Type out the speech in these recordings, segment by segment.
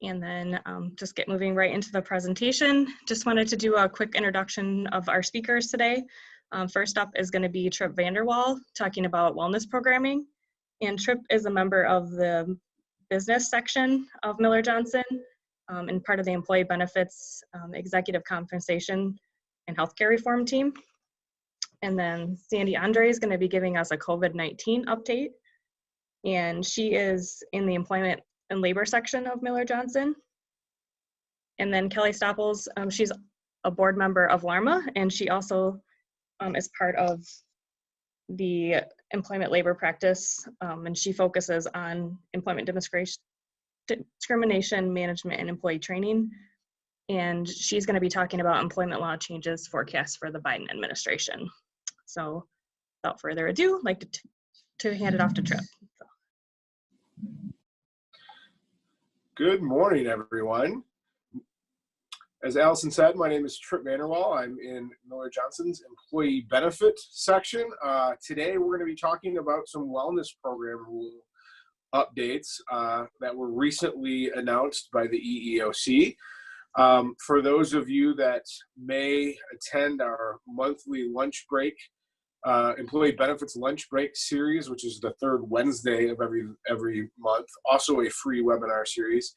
And then just get moving right into the presentation. Just wanted to do a quick introduction of our speakers today. First up is going to be Trip Vanderwall talking about wellness programming. And Trip is a member of the business section of Miller Johnson and part of the employee benefits, executive compensation, and healthcare reform team. And then Sandy Andre is going to be giving us a COVID-19 update. And she is in the employment and labor section of Miller Johnson. And then Kelly Stopples, she's a board member of LARMA, and she also is part of the employment labor practice, and she focuses on employment discrimination management and employee training. And she's going to be talking about employment law changes forecast for the Biden administration. So without further ado, I'd like to hand it off to Trip. So. Good morning, everyone. As Allison said, my name is Trip Vanderwall. I'm in Miller Johnson's employee benefit section. Today, we're going to be talking about some wellness program rule updates that were recently announced by the EEOC. For those of you that may attend our monthly lunch break, employee benefits lunch break series, which is the third Wednesday of every month, also a free webinar series.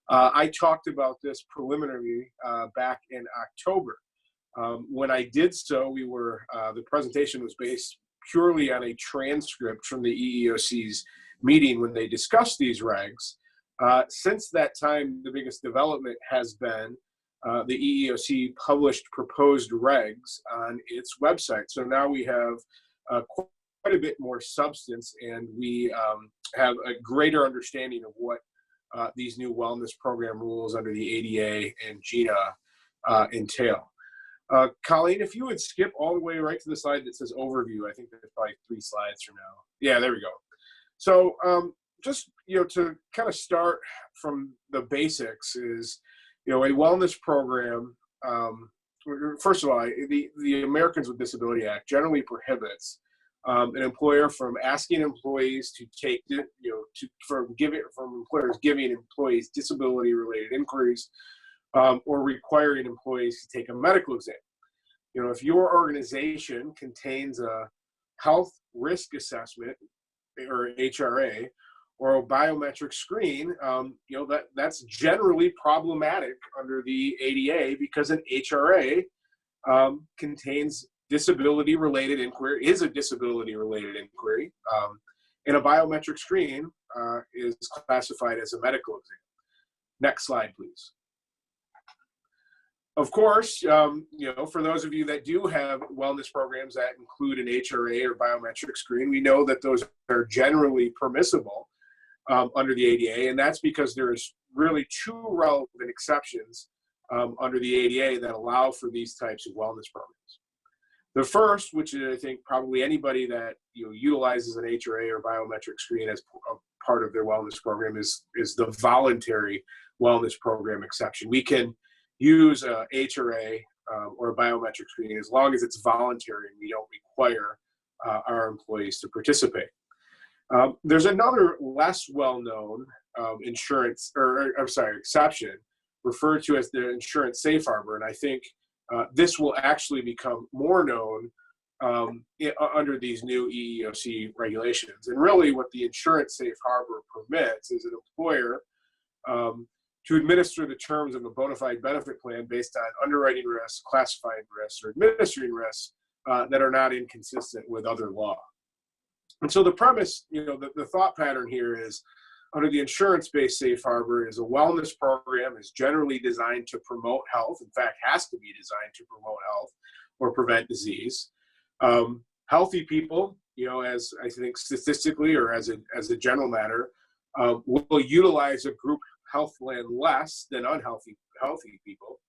I talked about this preliminarily back in October. When I did so, the presentation was based purely on a transcript from the EEOC's meeting when they discussed these regs. Since that time, the biggest development has been the EEOC published proposed regs on its website. So now we have quite a bit more substance, and we have a greater understanding of what these new wellness program rules under the ADA and GINA entail. Colleen, if you would skip all the way right to the slide that says overview. I think there's probably 3 slides from now. Yeah, there we go. So just, to kind of start from the basics is, a wellness program, first of all, the Americans with Disability Act generally prohibits an employer from asking employees to take, from employers giving employees disability-related inquiries or requiring employees to take a medical exam. If your organization contains a health risk assessment or HRA, or a biometric screen, that's generally problematic under the ADA because an HRA contains disability-related inquiry, is a disability-related inquiry, and a biometric screen is classified as a medical exam. Next slide, please. Of course, for those of you that do have wellness programs that include an HRA or biometric screen, we know that those are generally permissible under the ADA, and that's because there's really 2 relevant exceptions under the ADA that allow for these types of wellness programs. The first, which I think probably anybody that utilizes an HRA or biometric screen as a part of their wellness program is the voluntary wellness program exception. We can use a HRA or a biometric screening as long as it's voluntary and we don't require our employees to participate. There's another less well-known exception referred to as the insurance safe harbor, and I think this will actually become more known under these new EEOC regulations. And really what the insurance safe harbor permits is an employer to administer the terms of a bona fide benefit plan based on underwriting risks, classifying risks, or administering risks that are not inconsistent with other law. And so the premise, the thought pattern here is under the insurance-based safe harbor is a wellness program is generally designed to promote health. In fact, has to be designed to promote health or prevent disease. Healthy people, as I think statistically or as a general matter, will utilize a group health plan less than healthy people.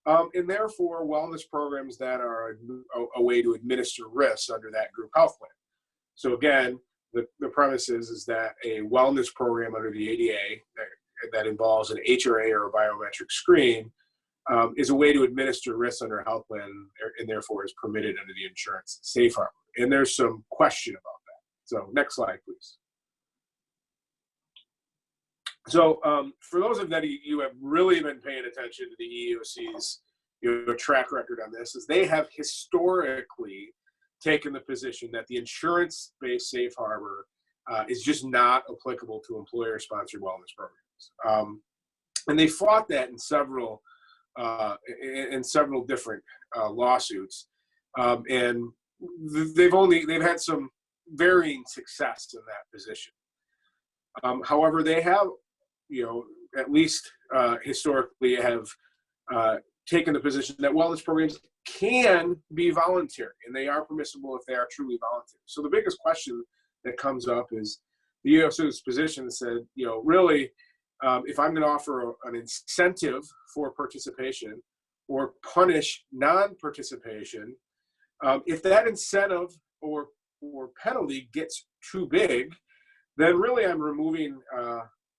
And therefore, wellness programs that are a way to administer risks under that group health plan. So again, the premise is that a wellness program under the ADA that involves an HRA or a biometric screen is a way to administer risks under a health plan and therefore is permitted under the insurance safe harbor. And there's some question about that. So next slide, please. So for those of you have really been paying attention to the EEOC's track record on this, is they have historically taken the position that the insurance-based safe harbor is just not applicable to employer-sponsored wellness programs. And they fought that in several different lawsuits, and they've had some varying success in that position. However, they have, at least historically, have taken the position that wellness programs can be voluntary, and they are permissible if they are truly voluntary. So the biggest question that comes up is the EEOC's position said, really, if I'm going to offer an incentive for participation or punish non-participation, if that incentive or penalty gets too big, then really I'm removing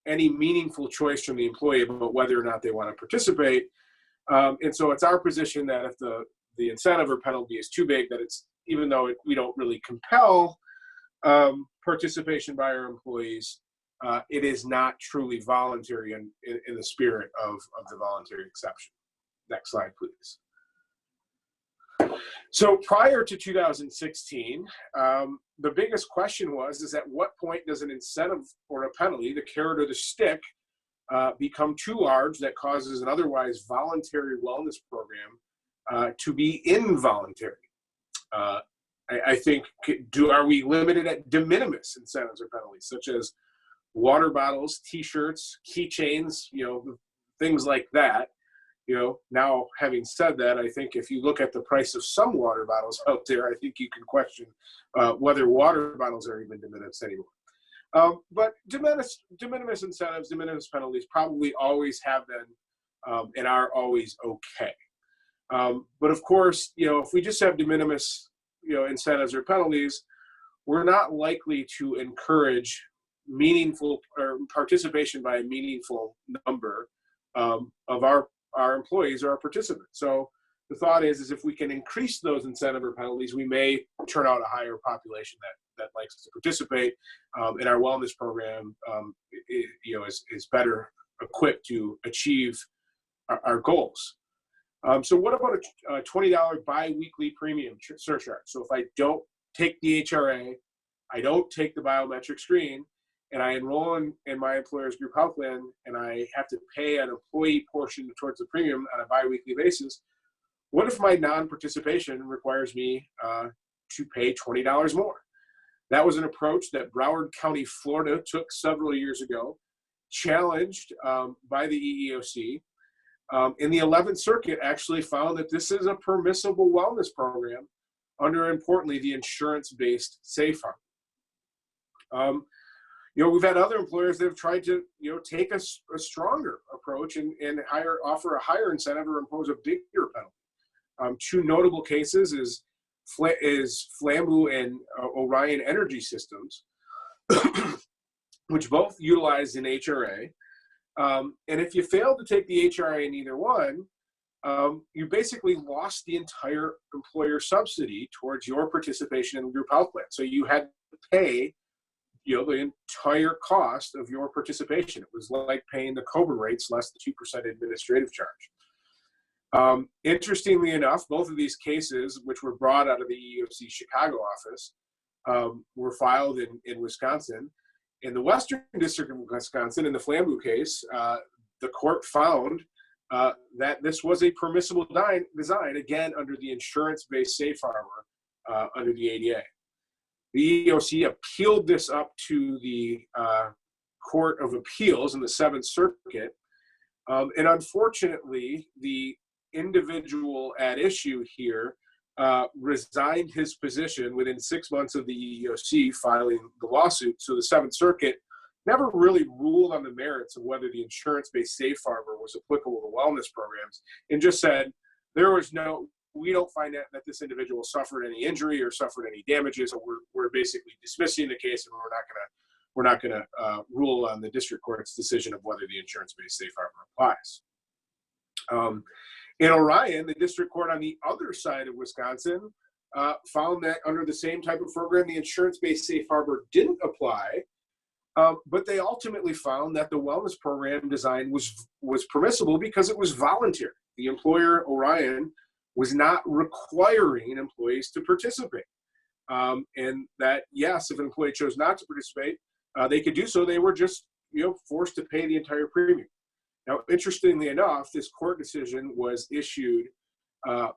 any meaningful choice from the employee about whether or not they want to participate. And so it's our position that if the incentive or penalty is too big, that it's, even though we don't really compel participation by our employees, it is not truly voluntary in the spirit of the voluntary exception. Next slide, please. So prior to 2016, the biggest question is at what point does an incentive or a penalty, the carrot or the stick, become too large that causes an otherwise voluntary wellness program to be involuntary? I think, are we limited at de minimis incentives or penalties, such as water bottles, T-shirts, keychains, things like that? Now, having said that, I think if you look at the price of some water bottles out there, I think you can question whether water bottles are even de minimis anymore. But de minimis incentives, de minimis penalties probably always have been and are always okay. But of course, if we just have de minimis, incentives or penalties, we're not likely to encourage meaningful or participation by a meaningful number of our employees or our participants. So the thought is if we can increase those incentive or penalties, we may turn out a higher population that likes to participate, and our wellness program is better equipped to achieve our goals. So what about a $20 bi-weekly premium surcharge? So if I don't take the HRA, I don't take the biometric screen, and I enroll in my employer's group health plan, and I have to pay an employee portion towards the premium on a bi-weekly basis, what if my non-participation requires me to pay $20 more? That was an approach that Broward County, Florida took several years ago, challenged by the EEOC. And the 11th Circuit actually found that this is a permissible wellness program under, importantly, the insurance-based safe harbor. We've had other employers that have tried to, take a stronger approach and offer a higher incentive or impose a bigger penalty. Two notable cases is Flambeau and Orion Energy Systems, which both utilize an HRA. And if you fail to take the HRA in either one, you basically lost the entire employer subsidy towards your participation in the group health plan. So you had to pay the entire cost of your participation. It was like paying the COBRA rates less the 2% administrative charge. Interestingly enough, both of these cases, which were brought out of the EEOC Chicago office, were filed in Wisconsin. In the Western District of Wisconsin, in the Flambeau case, the court found that this was a permissible design, again, under the insurance-based safe harbor under the ADA. The EEOC appealed this up to the Court of Appeals in the 7th Circuit, and unfortunately, the individual at issue here resigned his position within 6 months of the EEOC filing the lawsuit. So the 7th Circuit never really ruled on the merits of whether the insurance-based safe harbor was applicable to wellness programs, and just said we don't find that this individual suffered any injury or suffered any damages, so we're basically dismissing the case, and we're not going to rule on the district court's decision of whether the insurance-based safe harbor applies. In Orion, the district court on the other side of Wisconsin found that under the same type of program, the insurance-based safe harbor didn't apply, But they ultimately found that the wellness program design was permissible because it was voluntary. The employer, Orion, was not requiring employees to participate. And that, yes, if an employee chose not to participate, they could do so. They were just, forced to pay the entire premium. Now, interestingly enough, this court decision was issued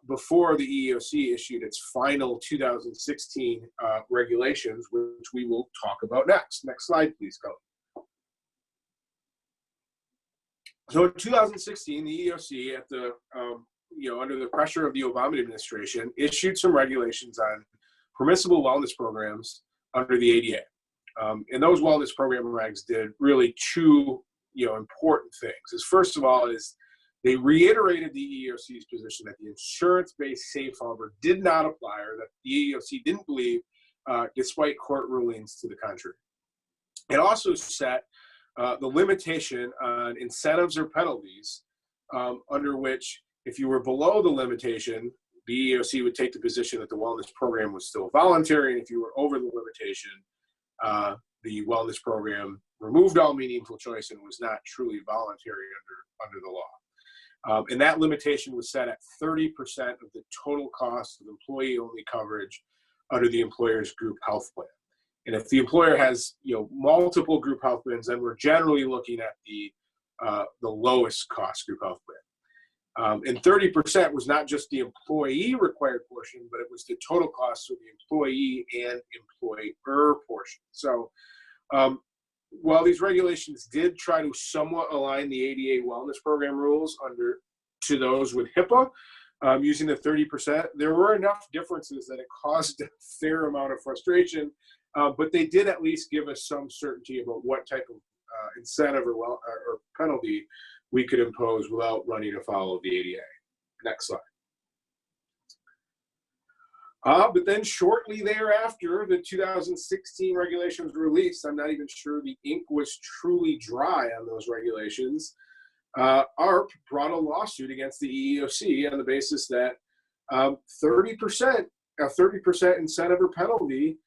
before the EEOC issued its final 2016 regulations, which we will talk about next. Next slide, please, Kelly. So in 2016, the EEOC, at the under the pressure of the Obama administration, issued some regulations on permissible wellness programs under the ADA. And those wellness program regs did really two important things. First of all, they reiterated the EEOC's position that the insurance-based safe harbor did not apply, or that the EEOC didn't believe, despite court rulings to the contrary. It also set the limitation on incentives or penalties under which, if you were below the limitation, the EEOC would take the position that the wellness program was still voluntary, and if you were over the limitation, the wellness program removed all meaningful choice and was not truly voluntary under the law. And that limitation was set at 30% of the total cost of employee-only coverage under the employer's group health plan. And if the employer has multiple group health plans, then we're generally looking at the lowest cost group health plan. And 30% was not just the employee required portion, but it was the total cost of the employee and employer portion. So while these regulations did try to somewhat align the ADA wellness program rules to those with HIPAA, using the 30%, there were enough differences that it caused a fair amount of frustration, but they did at least give us some certainty about what type of incentive or penalty we could impose without running afoul of the ADA. Next slide. But then shortly thereafter, the 2016 regulations were released. I'm not even sure the ink was truly dry on those regulations. ARP brought a lawsuit against the EEOC on the basis that 30% incentive or penalty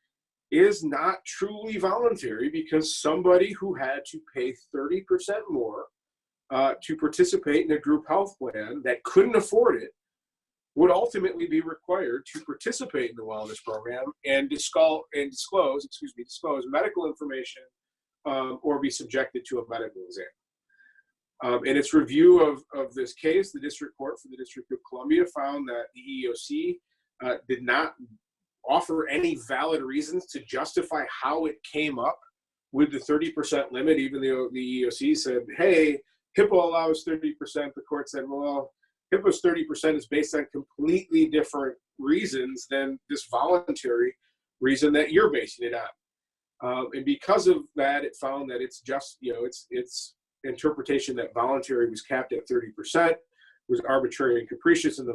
is not truly voluntary, because somebody who had to pay 30% more to participate in a group health plan that couldn't afford it would ultimately be required to participate in the wellness program and disclose medical information or be subjected to a medical exam. In its review of this case, the District Court for the District of Columbia found that the EEOC did not offer any valid reasons to justify how it came up with the 30% limit, even though the EEOC said, hey, HIPAA allows 30%. The court said, well, HIPAA's 30% is based on completely different reasons than this voluntary reason that you're basing it on. And because of that, it found that it's just, its interpretation that voluntary was capped at 30% was arbitrary and capricious in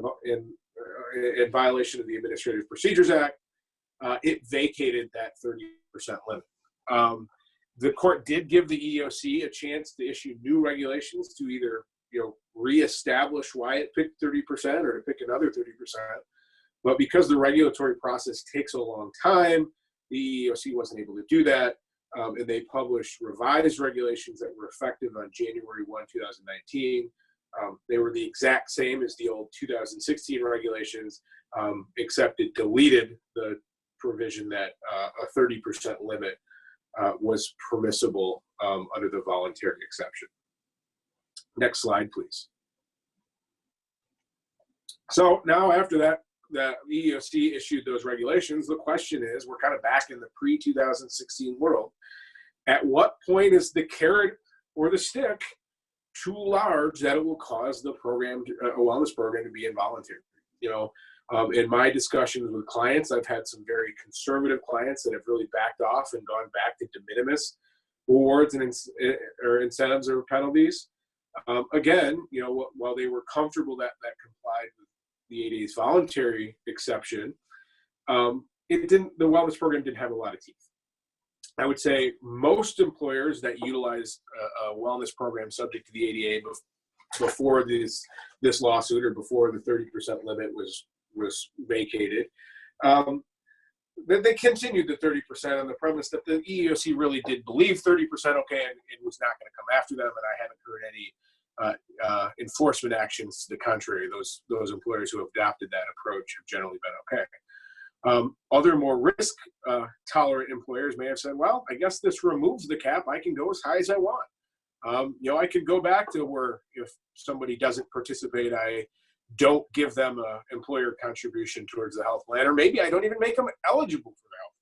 violation of the Administrative Procedures Act. It vacated that 30% limit. The court did give the EEOC a chance to issue new regulations to either reestablish why it picked 30% or to pick another 30%. But because the regulatory process takes a long time, the EEOC wasn't able to do that. And they published revised regulations that were effective on January 1, 2019. They were the exact same as the old 2016 regulations, except it deleted the provision that a 30% limit was permissible under the voluntary exception. Next slide, please. So now after that, the EEOC issued those regulations, the question is, we're kind of back in the pre-2016 world. At what point is the carrot or the stick too large that it will cause the program, a wellness program, to be involuntary? In my discussions with clients, I've had some very conservative clients that have really backed off and gone back to de minimis rewards and or incentives or penalties. Again, while they were comfortable that complied with the ADA's voluntary exception, the wellness program didn't have a lot of teeth. I would say most employers that utilize a wellness program subject to the ADA before this lawsuit or before the 30% limit was vacated, they continued the 30% on the premise that the EEOC really did believe 30% okay, and it was not going to come after them. And I haven't heard any enforcement actions to the contrary. Those employers who have adopted that approach have generally been okay. Other more risk tolerant employers may have said, well, I guess this removes the cap. I can go as high as I want. I could go back to where if somebody doesn't participate, I don't give them an employer contribution towards the health plan, or maybe I don't even make them eligible for the health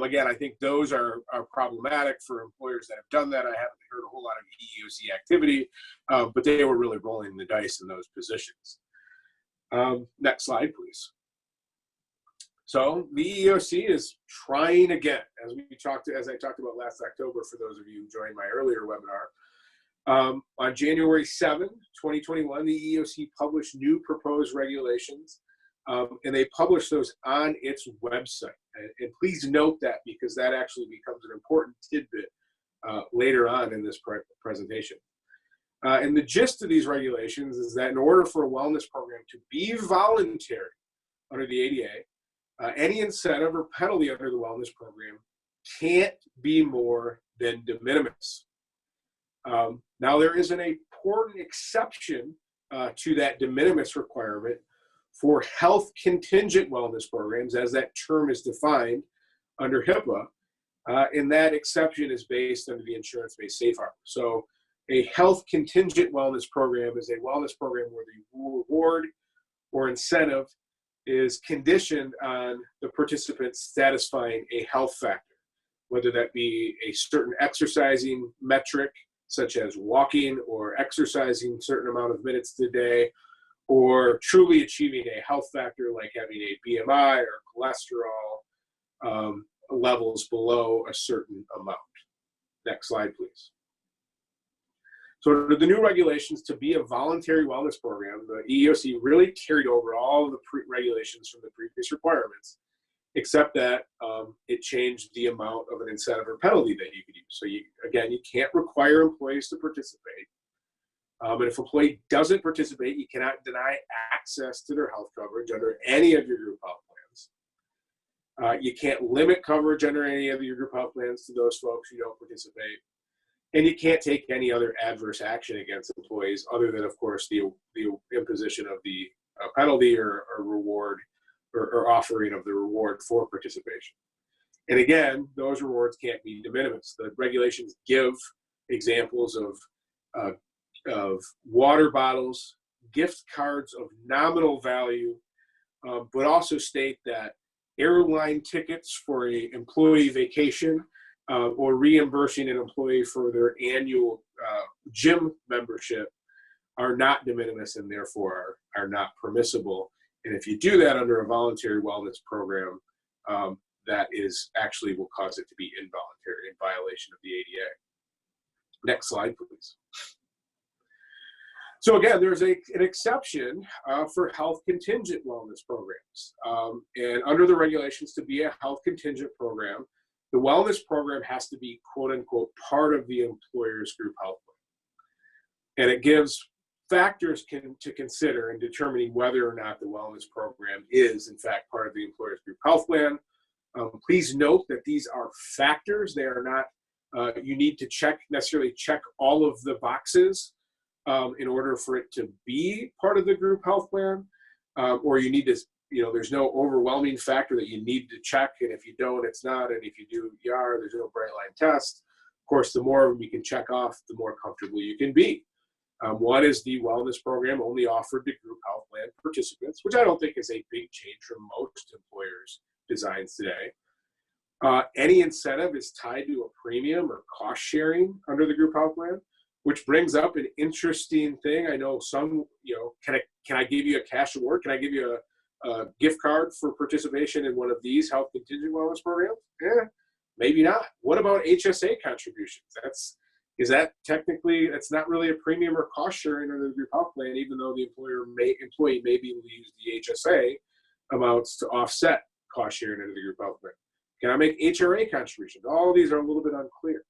plan. Again, I think those are problematic for employers that have done that. I haven't heard a whole lot of EEOC activity, but they were really rolling the dice in those positions. Next slide, please. So the EEOC is trying again, as I talked about last October, for those of you who joined my earlier webinar. On January 7, 2021, the EEOC published new proposed regulations, and they published those on its website. And please note that, because that actually becomes an important tidbit later on in this presentation. And the gist of these regulations is that in order for a wellness program to be voluntary under the ADA, any incentive or penalty under the wellness program can't be more than de minimis. Now, there is an important exception to that de minimis requirement for health contingent wellness programs, as that term is defined under HIPAA, and that exception is based under the insurance-based safe harbor. So a health contingent wellness program is a wellness program where the reward or incentive is conditioned on the participants satisfying a health factor, whether that be a certain exercising metric, such as walking or exercising a certain amount of minutes a day, or truly achieving a health factor like having a BMI or cholesterol levels below a certain amount. Next slide, please. So the new regulations, to be a voluntary wellness program, the EEOC really carried over all of the regulations from the previous requirements, except that it changed the amount of an incentive or penalty that you could use. So again, you can't require employees to participate. And if an employee doesn't participate, you cannot deny access to their health coverage under any of your group health plans. You can't limit coverage under any of your group health plans to those folks who don't participate. And you can't take any other adverse action against employees other than, of course, the imposition of the penalty or reward or offering of the reward for participation. And again, those rewards can't be de minimis. The regulations give examples of water bottles, gift cards of nominal value, but also state that airline tickets for an employee vacation or reimbursing an employee for their annual gym membership are not de minimis and therefore are not permissible. And if you do that under a voluntary wellness program, that is actually will cause it to be involuntary in violation of the ADA. Next slide, please. So again, there's an exception for health contingent wellness programs. And under the regulations, to be a health contingent program, the wellness program has to be, quote unquote, part of the employer's group health plan. And it gives factors to consider in determining whether or not the wellness program is, in fact, part of the employer's group health plan. Please note that these are factors. They are not, you need to necessarily check all of the boxes in order for it to be part of the group health plan, or you need to, there's no overwhelming factor that you need to check, and if you don't, it's not, and if you do, you are. There's no bright line test. Of course, the more you can check off, the more comfortable you can be. One is the wellness program only offered to group health plan participants, which I don't think is a big change from most employers' designs today. Any incentive is tied to a premium or cost sharing under the group health plan, which brings up an interesting thing. I know some, can I give you a cash award? Can I give you a gift card for participation in one of these health contingent wellness programs? Maybe not. What about HSA contributions? Is that technically, that's not really a premium or cost sharing under the group health plan, even though the employee may be able to use the HSA amounts to offset cost sharing under the group health plan. Can I make HRA contributions? All of these are a little bit unclear.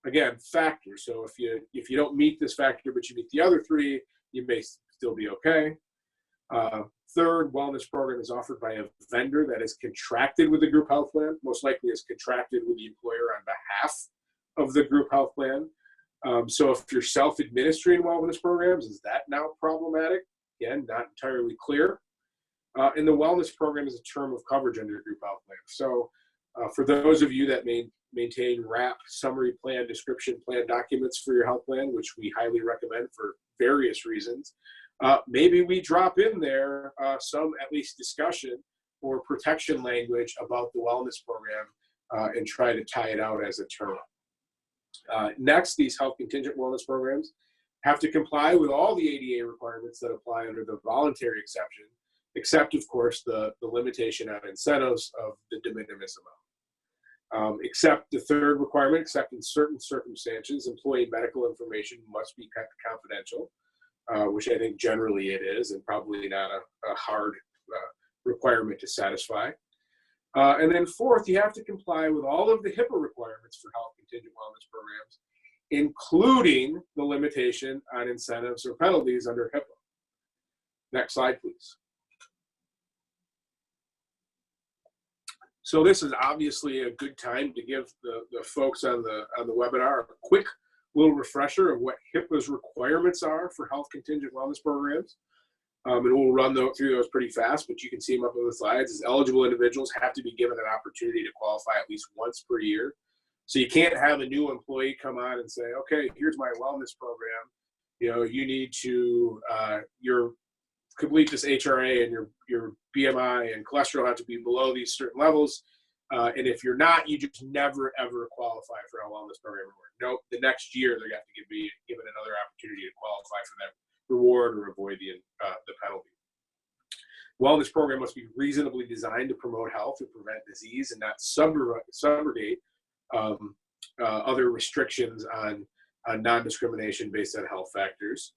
Again, factors. So if you don't meet this factor, but you meet the other three, you may still be okay. Third, wellness program is offered by a vendor that is contracted with the group health plan, most likely is contracted with the employer on behalf of the group health plan. So if you're self-administering wellness programs, is that now problematic? Again, not entirely clear. And the wellness program is a term of coverage under a group health plan. So for those of you that maintain WRAP, summary plan, description plan documents for your health plan, which we highly recommend for various reasons, maybe we drop in there some at least discussion or protection language about the wellness program and try to tie it out as a term. Next, these health contingent wellness programs have to comply with all the ADA requirements that apply under the voluntary exception, except, of course, the limitation on incentives of the de minimis amount. Except the third requirement, except in certain circumstances, employee medical information must be kept confidential, which I think generally it is, and probably not a hard requirement to satisfy. And then fourth, you have to comply with all of the HIPAA requirements for health contingent wellness programs, including the limitation on incentives or penalties under HIPAA. Next slide, please. So this is obviously a good time to give the folks on the webinar a quick little refresher of what HIPAA's requirements are for health contingent wellness programs. And we'll run through those pretty fast, but you can see them up on the slides. As eligible individuals have to be given an opportunity to qualify at least once per year. So you can't have a new employee come on and say, okay, here's my wellness program. You know, you need to complete this HRA, and your BMI and cholesterol have to be below these certain levels. And if you're not, you just never, ever qualify for a wellness program reward. Nope, the next year they're going to have to be given another opportunity to qualify for that reward or avoid the penalty. Wellness program must be reasonably designed to promote health and prevent disease and not subrogate other restrictions on non-discrimination based on health factors.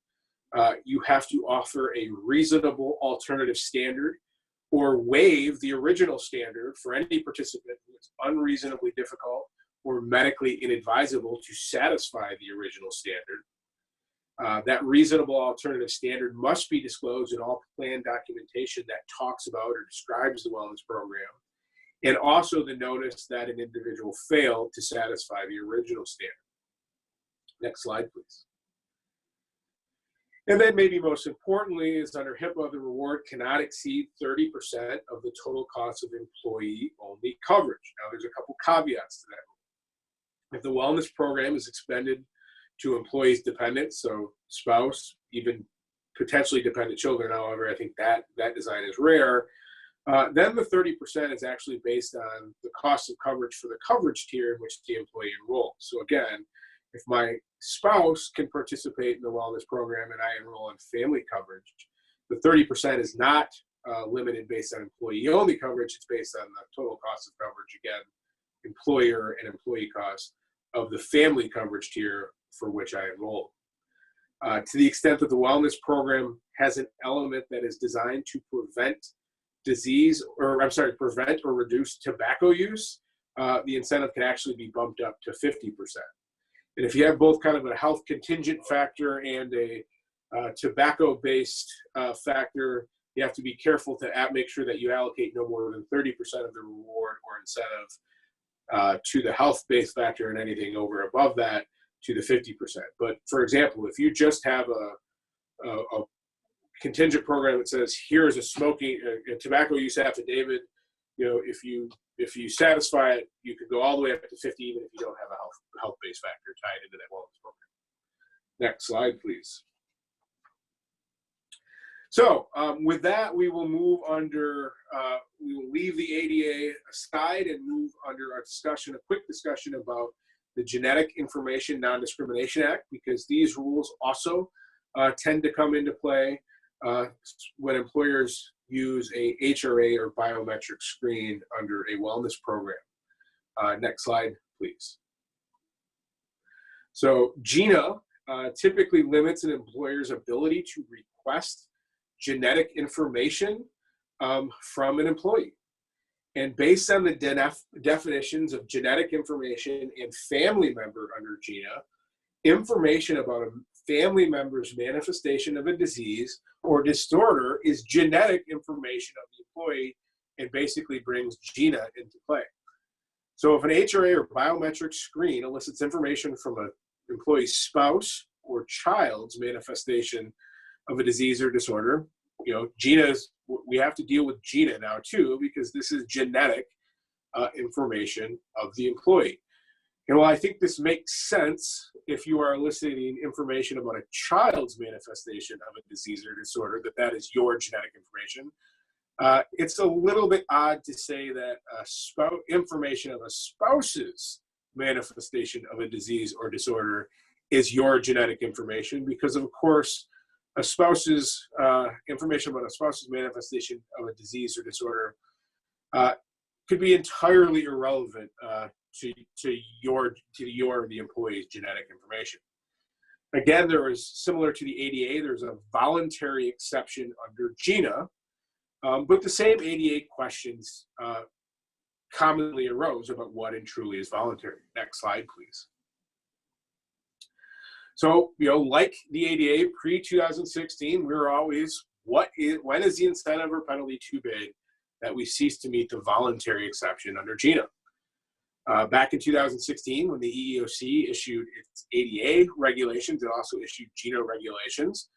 You have to offer a reasonable alternative standard or waive the original standard for any participant who is unreasonably difficult or medically inadvisable to satisfy the original standard. That reasonable alternative standard must be disclosed in all plan documentation that talks about or describes the wellness program, and also the notice that an individual failed to satisfy the original standard. Next slide, please. And then maybe most importantly is under HIPAA, the reward cannot exceed 30% of the total cost of employee-only coverage. Now, there's a couple caveats to that. If the wellness program is expended to employees' dependents, so spouse, even potentially dependent children, however, I think that design is rare, then the 30% is actually based on the cost of coverage for the coverage tier in which the employee enrolls. So again, if my spouse can participate in the wellness program and I enroll in family coverage, the 30% is not limited based on employee-only coverage. It's based on the total cost of coverage, again, employer and employee cost of the family coverage tier for which I enroll. To the extent that the wellness program has an element that is designed to prevent prevent or reduce tobacco use, the incentive can actually be bumped up to 50%. And if you have both kind of a health contingent factor and a tobacco-based factor, you have to be careful to make sure that you allocate no more than 30% of the reward or incentive to the health-based factor, and anything over above that to the 50%. But for example, if you just have a contingent program that says, here's a tobacco use affidavit, you know, if you satisfy it, you could go all the way up to 50, even if you don't have a health-based factor tied into that wellness program. Next slide, please. So with that, we will move under, we will leave the ADA aside and move under our discussion, a quick discussion about the Genetic Information Non-Discrimination Act, because these rules also tend to come into play when employers use a HRA or biometric screen under a wellness program. Next slide, please. So GINA typically limits an employer's ability to request genetic information from an employee. And based on the definitions of genetic information and family member under GINA, information about a family member's manifestation of a disease or disorder is genetic information of the employee and basically brings GINA into play. So if an HRA or biometric screen elicits information from an employee's spouse or child's manifestation of a disease or disorder, GINA's, we have to deal with GINA now too, because this is genetic information of the employee. And while I think this makes sense if you are eliciting information about a child's manifestation of a disease or disorder, that is your genetic information, it's a little bit odd to say that information of a spouse's manifestation of a disease or disorder is your genetic information, because of course a spouse's information about a spouse's manifestation of a disease or disorder could be entirely irrelevant to the employee's genetic information. Again, there is, similar to the ADA, there's a voluntary exception under GINA, but the same ADA questions commonly arose about what and truly is voluntary. Next slide, please. So, like the ADA pre-2016, we were always, when is the incentive or penalty too big that we cease to meet the voluntary exception under GINA? Back in 2016, when the EEOC issued its ADA regulations, it also issued GINA regulations,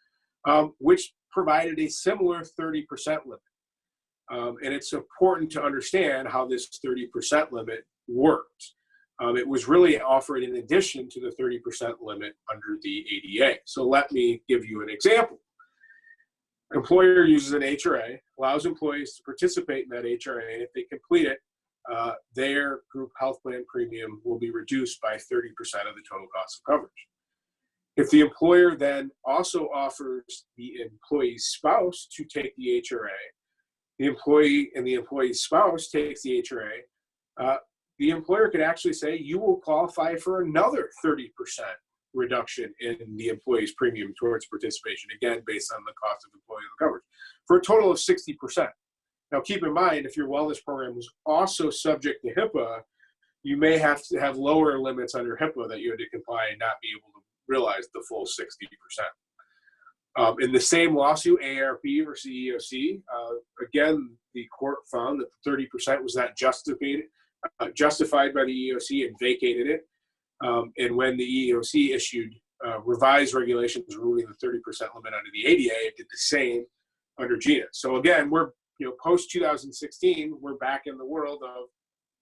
which provided a similar 30% limit. And it's important to understand how this 30% limit worked. It was really offered in addition to the 30% limit under the ADA. So let me give you an example. Employer uses an HRA, allows employees to participate in that HRA. If they complete it, their group health plan premium will be reduced by 30% of the total cost of coverage. If the employer then also offers the employee's spouse to take the HRA, the employee and the employee's spouse takes the HRA, the employer could actually say, you will qualify for another 30% reduction in the employee's premium towards participation, again, based on the cost of employee coverage, for a total of 60%. Now, keep in mind, if your wellness program was also subject to HIPAA, you may have to have lower limits under HIPAA that you had to comply and not be able to realize the full 60%. In the same lawsuit, AARP versus EEOC, again, the court found that the 30% was not justified by the EEOC and vacated it. And when the EEOC issued revised regulations removing the 30% limit under the ADA, it did the same under GINA. So again, we're post 2016, we're back in the world of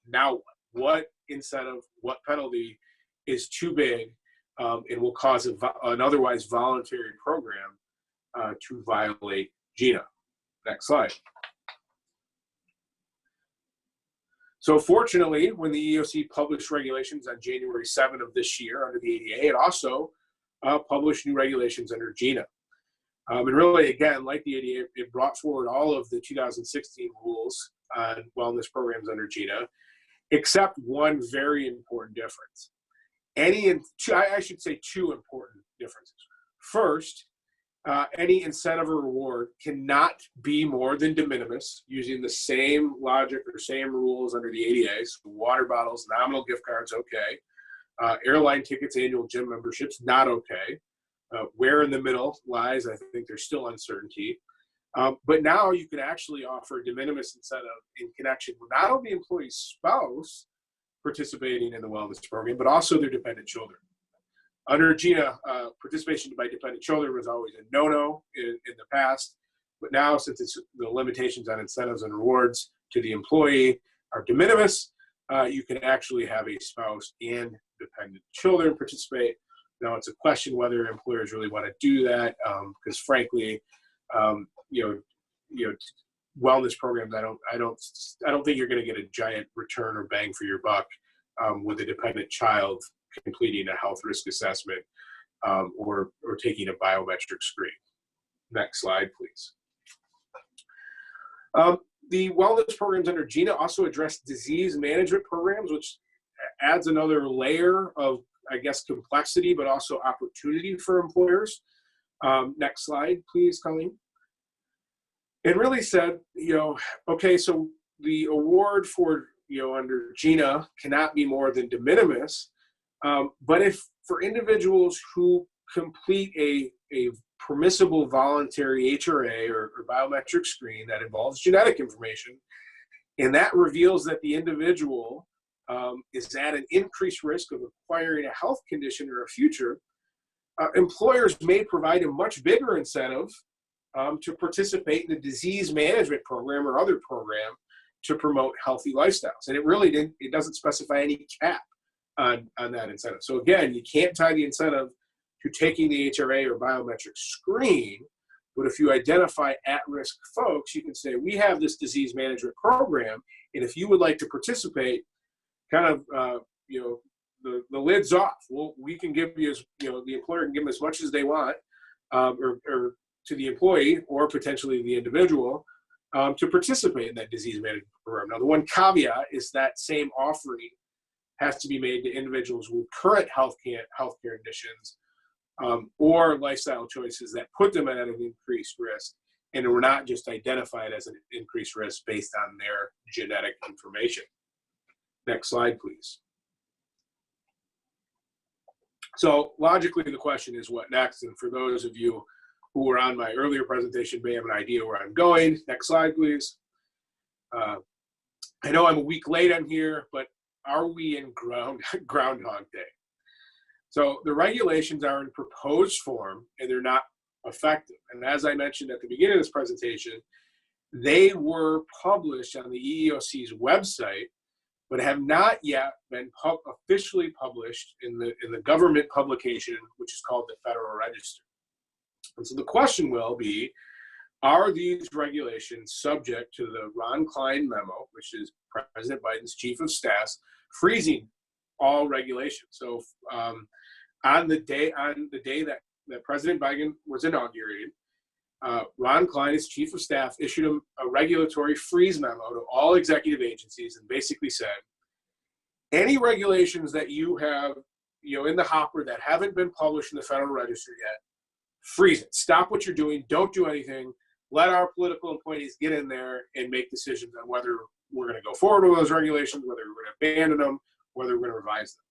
now what incentive, what penalty is too big and will cause an otherwise voluntary program to violate GINA. Next slide. So fortunately, when the EEOC published regulations on January 7 of this year under the ADA, it also published new regulations under GINA. And really, again, like the ADA, it brought forward all of the 2016 rules on wellness programs under GINA, except one very important difference. I should say two important differences. First, any incentive or reward cannot be more than de minimis, using the same logic or same rules under the ADA. So water bottles, nominal gift cards, okay. Airline tickets, annual gym memberships, not okay. Where in the middle lies, I think there's still uncertainty. But now you can actually offer de minimis incentive in connection with not only the employee's spouse participating in the wellness program, but also their dependent children. Under GINA, participation by dependent children was always a no-no in the past, but now since the limitations on incentives and rewards to the employee are de minimis, you can actually have a spouse and dependent children participate. Now it's a question whether employers really want to do that, because frankly, wellness programs, I don't think you're going to get a giant return or bang for your buck with a dependent child completing a health risk assessment or taking a biometric screen. Next slide, please. The wellness programs under GINA also address disease management programs, which adds another layer of, I guess, complexity, but also opportunity for employers. Next slide, please, Colleen. It really said, okay, so the award for, under GINA cannot be more than de minimis. But if for individuals who complete a permissible voluntary HRA or biometric screen that involves genetic information, and that reveals that the individual is at an increased risk of acquiring a health condition or a future, employers may provide a much bigger incentive to participate in a disease management program or other program to promote healthy lifestyles. And it doesn't specify any cap on that incentive. So again, you can't tie the incentive to taking the HRA or biometric screen, but if you identify at-risk folks, you can say, we have this disease management program, and if you would like to participate, kind of, the lid's off. Well, we can give you, the employer can give them as much as they want, or to the employee or potentially the individual to participate in that disease management program. Now, the one caveat is that same offering has to be made to individuals with current healthcare conditions or lifestyle choices that put them at an increased risk, and were not just identified as an increased risk based on their genetic information. Next slide, please. So logically, the question is what next? And for those of you who were on my earlier presentation may have an idea where I'm going. Next slide, please. I know I'm a week late on here, but are we in Groundhog Day? So the regulations are in proposed form and they're not effective. And as I mentioned at the beginning of this presentation, they were published on the EEOC's website, but have not yet been officially published in the government publication, which is called the Federal Register. And so the question will be, are these regulations subject to the Ron Klein memo, which is President Biden's chief of staff, freezing all regulations? So on the day that President Biden was inaugurated, Ron Klein, as chief of staff, issued a regulatory freeze memo to all executive agencies and basically said, any regulations that you have in the hopper that haven't been published in the Federal Register yet, freeze it. Stop what you're doing. Don't do anything. Let our political appointees get in there and make decisions on whether we're going to go forward with those regulations, whether we're going to abandon them, whether we're going to revise them.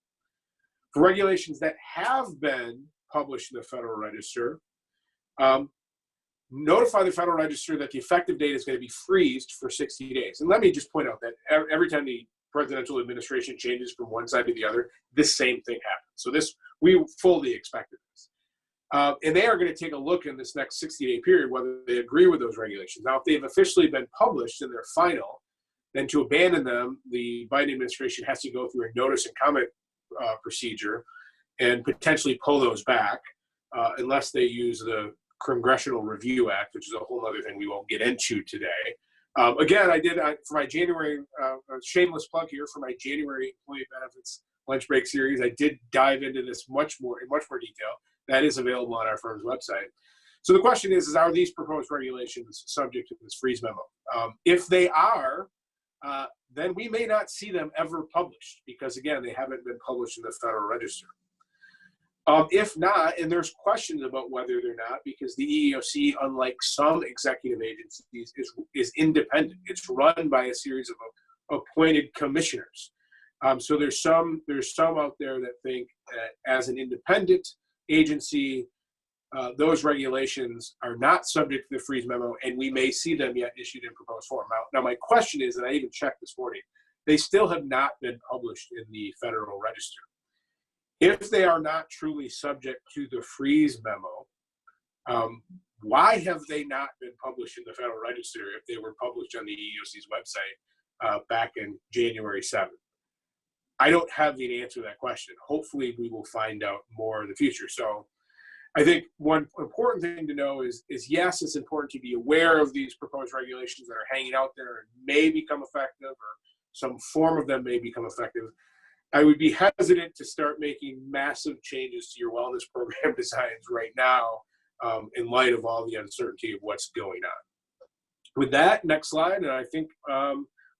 For regulations that have been published in the Federal Register, notify the Federal Register that the effective date is going to be freezed for 60 days. And let me just point out that every time the presidential administration changes from one side to the other, this same thing happens. So we fully expected this. And they are going to take a look in this next 60-day period whether they agree with those regulations. Now, if they've officially been published and they're final, then to abandon them, the Biden administration has to go through a notice and comment procedure and potentially pull those back unless they use the Congressional Review Act, which is a whole other thing we won't get into today. Again, I did for my January, shameless plug here, for my January employee benefits lunch break series, I did dive into this in much more detail. That is available on our firm's website. So the question is are these proposed regulations subject to this freeze memo? If they are, then we may not see them ever published because, again, they haven't been published in the Federal Register. If not, and there's questions about whether they're not, because the EEOC, unlike some executive agencies, is independent. It's run by a series of appointed commissioners. So there's some out there that think that as an independent agency, those regulations are not subject to the freeze memo, and we may see them yet issued in proposed form. Now my question is, and I even checked this morning, they still have not been published in the Federal Register. If they are not truly subject to the freeze memo, why have they not been published in the Federal Register if they were published on the EEOC's website back in January 7th? I don't have the answer to that question. Hopefully we will find out more in the future. So I think one important thing to know is yes, it's important to be aware of these proposed regulations that are hanging out there and may become effective, or some form of them may become effective. I would be hesitant to start making massive changes to your wellness program designs right now in light of all the uncertainty of what's going on. With that, next slide, and I think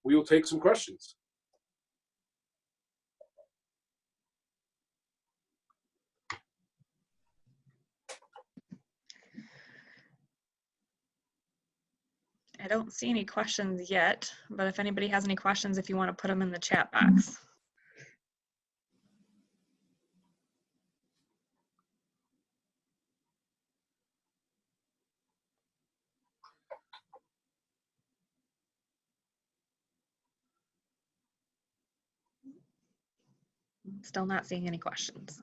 we will take some questions. I don't see any questions yet, but if anybody has any questions, if you want to put them in the chat box. Still not seeing any questions.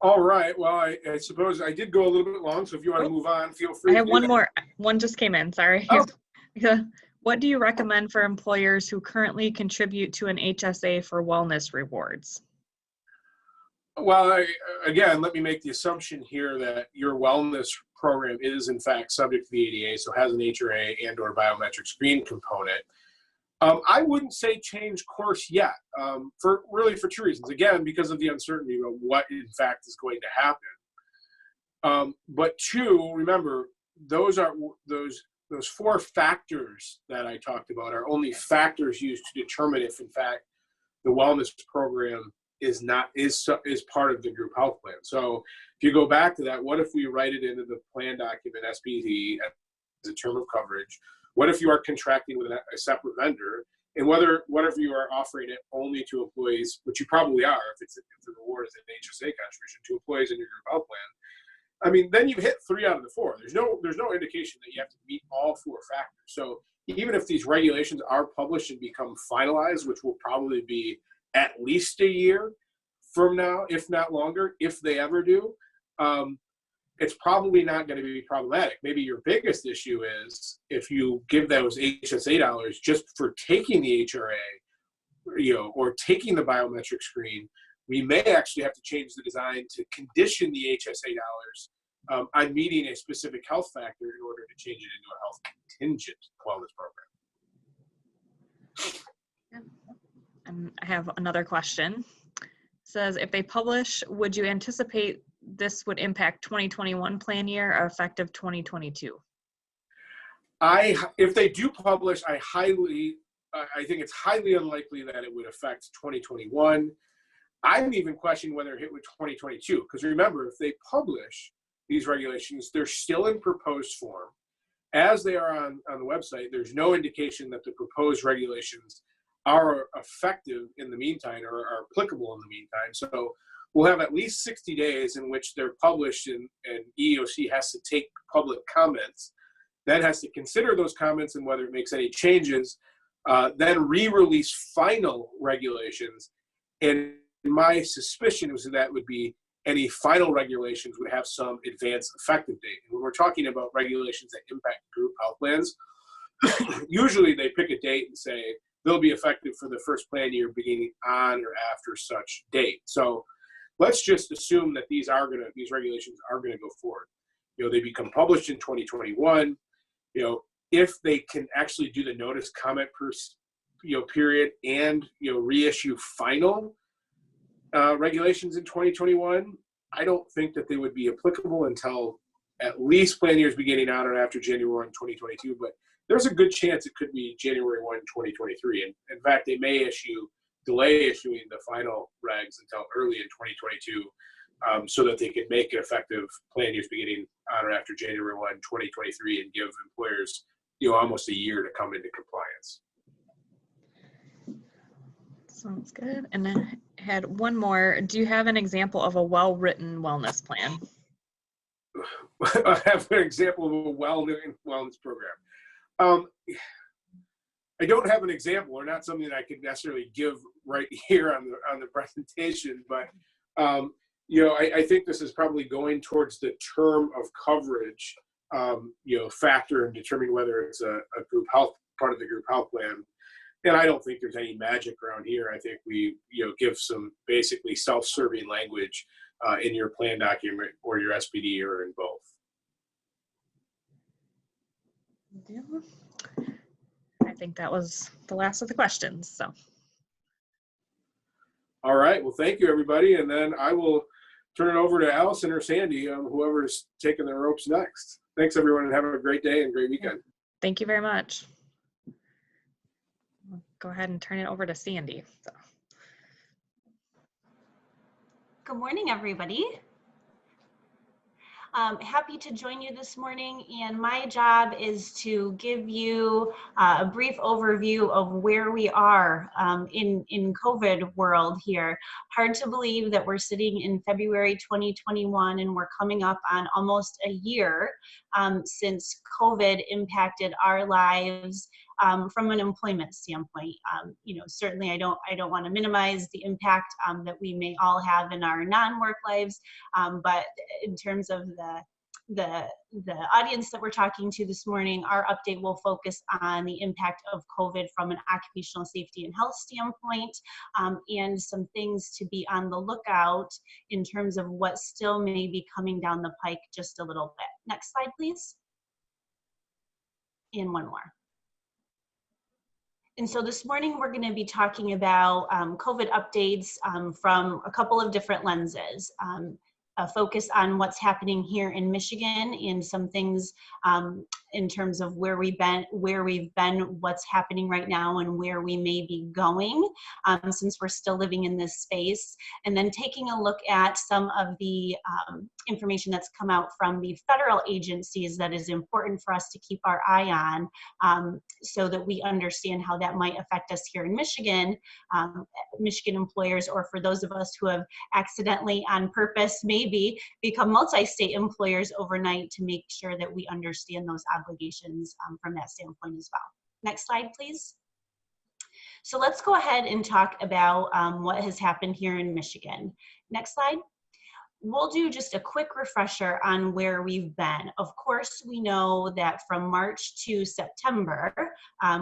All right. Well, I suppose I did go a little bit long, so if you want to move on, feel free. I have one more. One just came in. Sorry. Oh. What do you recommend for employers who currently contribute to an HSA for wellness rewards? Well, again, let me make the assumption here that your wellness program is in fact subject to the ADA, so has an HRA and or biometric screen component. I wouldn't say change course yet, for two reasons. Again, because of the uncertainty of what in fact is going to happen. But two, remember, those four factors that I talked about are only factors used to determine if in fact the wellness program is part of the group health plan. So if you go back to that, what if we write it into the plan document SPT as a term of coverage? What if you are contracting with a separate vendor? And whatever you are offering it only to employees, which you probably are, if the reward is an HSA contribution to employees in your group health plan, I mean, then you've hit 3 out of the 4. There's no indication that you have to meet all 4 factors. So even if these regulations are published and become finalized, which will probably be at least a year from now, if not longer, if they ever do, it's probably not going to be problematic. Maybe your biggest issue is if you give those HSA dollars just for taking the HRA, or taking the biometric screen, we may actually have to change the design to condition the HSA dollars on meeting a specific health factor in order to change it into a health contingent wellness program. And I have another question. It says, if they publish, would you anticipate this would impact 2021 plan year or effective 2022? If they do publish, I think it's highly unlikely that it would affect 2021. I'm even questioning whether it hit with 2022, because remember, if they publish these regulations, they're still in proposed form. As they are on the website, there's no indication that the proposed regulations are effective in the meantime or are applicable in the meantime. So we'll have at least 60 days in which they're published, and EEOC has to take public comments, then has to consider those comments and whether it makes any changes, then re-release final regulations. And my suspicion was that would be any final regulations would have some advanced effective date. And when we're talking about regulations that impact group health plans, usually they pick a date and say they'll be effective for the first plan year beginning on or after such date. So let's just assume that these regulations are gonna go forward. They become published in 2021. If they can actually do the notice comment period and reissue final regulations in 2021, I don't think that they would be applicable until at least plan years beginning on or after January 1, 2022. But there's a good chance it could be January 1, 2023. And in fact, they may delay issuing the final regs until early in 2022, so that they can make it effective plan years beginning on or after January 1, 2023, and give employers almost a year to come into compliance. Sounds good. And then I had one more. Do you have an example of a well-written wellness plan? I have an example of a well-written wellness program. I don't have an example, or not something that I could necessarily give right here on the presentation, but I think this is probably going towards the term of coverage factor in determining whether it's a group health part of the group health plan. And I don't think there's any magic around here. I think we give some basically self-serving language in your plan document or your SPD or in both. I think that was the last of the questions. So. All right. Well, thank you, everybody. And then I will turn it over to Allison or Sandy, whoever's taking the ropes next. Thanks, everyone, and have a great day and great weekend. Thank you very much. I'll go ahead and turn it over to Sandy. So. Good morning, everybody. Happy to join you this morning, and my job is to give you a brief overview of where we are in COVID world here. Hard to believe that we're sitting in February 2021 and we're coming up on almost a year since COVID impacted our lives from an employment standpoint. Certainly I don't want to minimize the impact that we may all have in our non-work lives, but in terms of the audience that we're talking to this morning, our update will focus on the impact of COVID from an occupational safety and health standpoint, and some things to be on the lookout in terms of what still may be coming down the pike just a little bit. Next slide, please. And one more. And so this morning we're going to be talking about COVID updates from a couple of different lenses. A focus on what's happening here in Michigan and some things in terms of where we've been, what's happening right now, and where we may be going since we're still living in this space. And then taking a look at some of the information that's come out from the federal agencies that is important for us to keep our eye on so that we understand how that might affect us here in Michigan, Michigan employers, or for those of us who have accidentally on purpose maybe become multi-state employers overnight, to make sure that we understand those obligations from that standpoint as well. Next slide, please. So let's go ahead and talk about what has happened here in Michigan. Next slide. We'll do just a quick refresher on where we've been. Of course, we know that from March to September,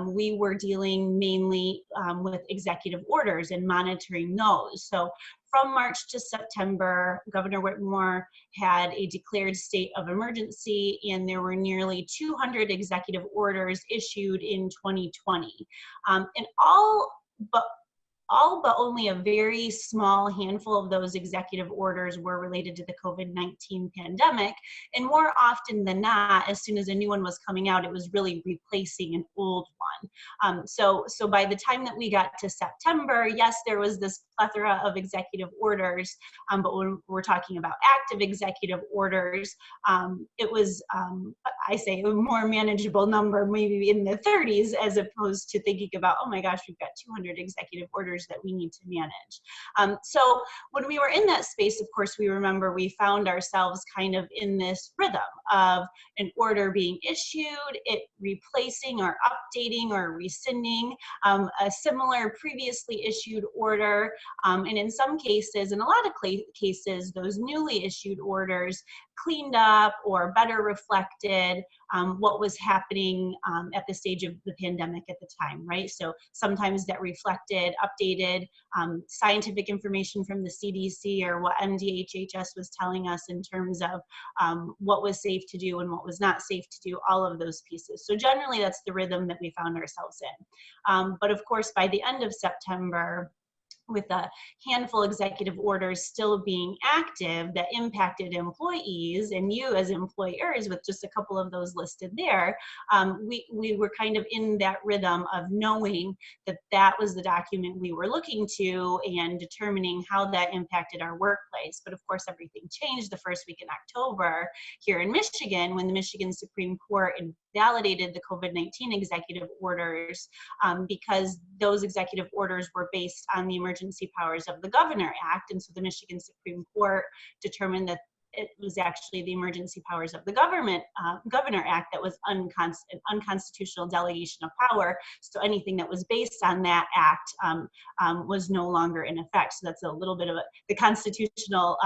we were dealing mainly with executive orders and monitoring those. So from March to September, Governor Whitmore had a declared state of emergency, and there were nearly 200 executive orders issued in 2020. And all but only a very small handful of those executive orders were related to the COVID-19 pandemic. And more often than not, as soon as a new one was coming out, it was really replacing an old one. So by the time that we got to September, yes, there was this plethora of executive orders, but when we're talking about active executive orders, it was, I say, a more manageable number, maybe in the 30s, as opposed to thinking about, oh my gosh, we've got 200 executive orders that we need to manage. So when we were in that space, of course, we remember we found ourselves kind of in this rhythm of an order being issued, it replacing or updating or rescinding a similar previously issued order. And in some cases, in a lot of cases, those newly issued orders cleaned up or better reflected what was happening at the stage of the pandemic at the time, right? So sometimes that reflected updated scientific information from the CDC or what MDHHS was telling us in terms of what was safe to do and what was not safe to do, all of those pieces. So generally that's the rhythm that we found ourselves in. But of course, by the end of September, with a handful of executive orders still being active that impacted employees and you as employers, with just a couple of those listed there, we were kind of in that rhythm of knowing that that was the document we were looking to and determining how that impacted our workplace. But of course, everything changed the first week in October here in Michigan when the Michigan Supreme Court invalidated the COVID-19 executive orders because those executive orders were based on the Emergency Powers of the Governor Act. And so the Michigan Supreme Court determined that it was actually the Emergency Powers of the Governor Act that was an unconstitutional delegation of power. So anything that was based on that act was no longer in effect. So that's a little bit of the constitutional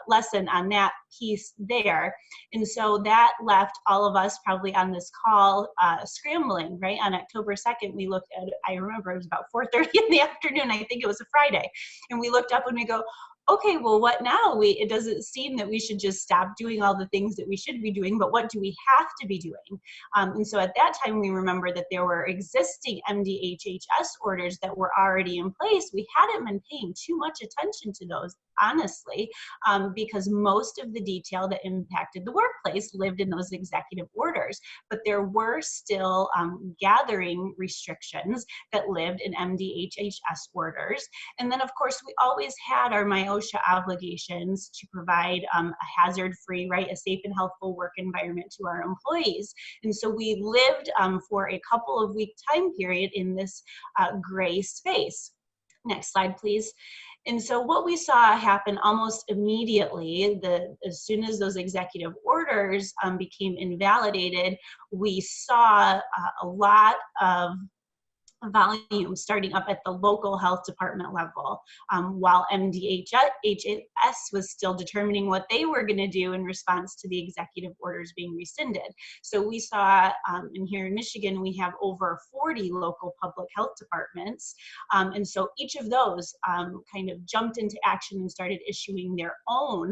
lesson on that piece there. And so that left all of us probably on this call scrambling, right? On October 2nd, we looked at, I remember it was about 4:30 in the afternoon, I think it was a Friday. And we looked up and we go, okay, well, what now? It doesn't seem that we should just stop doing all the things that we should be doing, but what do we have to be doing? And so at that time, we remember that there were existing MDHHS orders that were already in place. We hadn't been paying too much attention to those, honestly, because most of the detail that impacted the workplace lived in those executive orders, but there were still gathering restrictions that lived in MDHHS orders. And then, of course, we always had our MIOSHA obligations to provide a hazard-free, right, a safe and healthful work environment to our employees. And so we lived for a couple of week time period in this gray space. Next slide, please. And so what we saw happen almost immediately, as soon as those executive orders became invalidated, we saw a lot of volume starting up at the local health department level, while MDHS was still determining what they were going to do in response to the executive orders being rescinded. So we saw, and here in Michigan, we have over 40 local public health departments. And so each of those kind of jumped into action and started issuing their own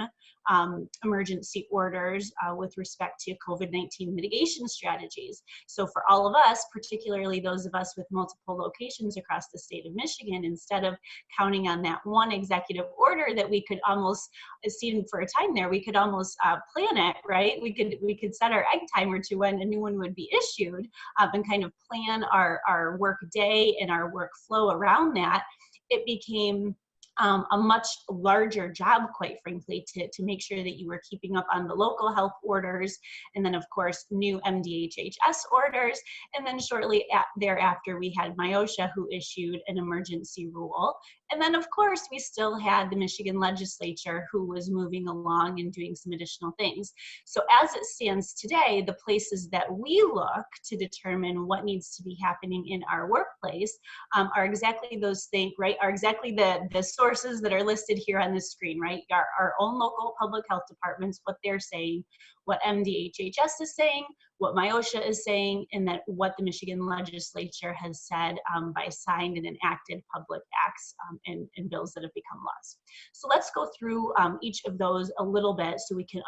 emergency orders with respect to COVID-19 mitigation strategies. So for all of us, particularly those of us with multiple locations across the state of Michigan, instead of counting on that one executive order that we could almost, see for a time there, we could almost plan it, right? We could set our egg timer to when a new one would be issued and kind of plan our work day and our workflow around that. It became a much larger job, quite frankly, to make sure that you were keeping up on the local health orders, and then of course new MDHHS orders, and then shortly thereafter we had MIOSHA, who issued an emergency rule, and then of course we still had the Michigan legislature, who was moving along and doing some additional things. So as it stands today, the places that we look to determine what needs to be happening in our workplace are exactly those things, right? Are exactly the sources that are listed here on the screen, right? Our own local public health departments, what they're saying, what MDHHS is saying, what MIOSHA is saying, and that what the Michigan legislature has said by signed and enacted public acts and bills that have become laws. So let's go through each of those a little bit so we can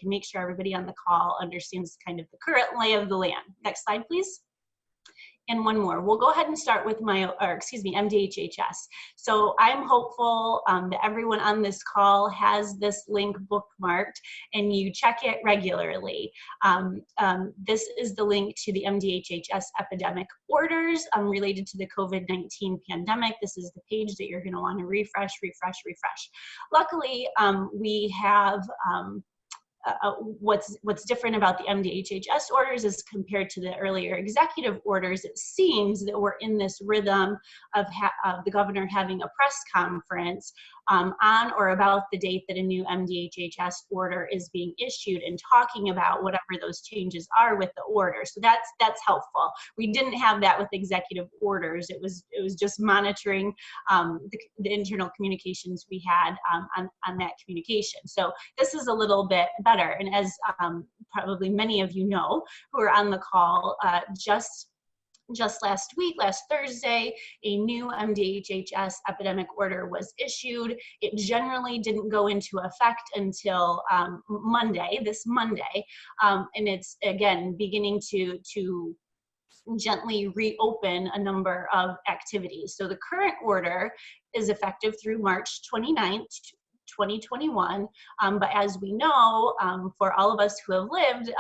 make sure everybody on the call understands kind of the current lay of the land. Next slide, please. And one more. We'll go ahead and start with MDHHS. So I'm hopeful that everyone on this call has this link bookmarked and you check it regularly. This is the link to the MDHHS epidemic orders related to the COVID-19 pandemic. This is the page that you're going to want to refresh. Luckily, we have what's different about the MDHHS orders as compared to the earlier executive orders. It seems that we're in this rhythm of the governor having a press conference on or about the date that a new MDHHS order is being issued and talking about whatever those changes are with the order. So that's helpful. We didn't have that with executive orders. It was just monitoring the internal communications we had on that communication. So this is a little bit better. And as probably many of you know who are on the call, just last week, last Thursday, a new MDHHS epidemic order was issued. It generally didn't go into effect until this Monday, and it's again beginning to gently reopen a number of activities. So the current order is effective through March 29th, 2021, but as we know, for all of us who have lived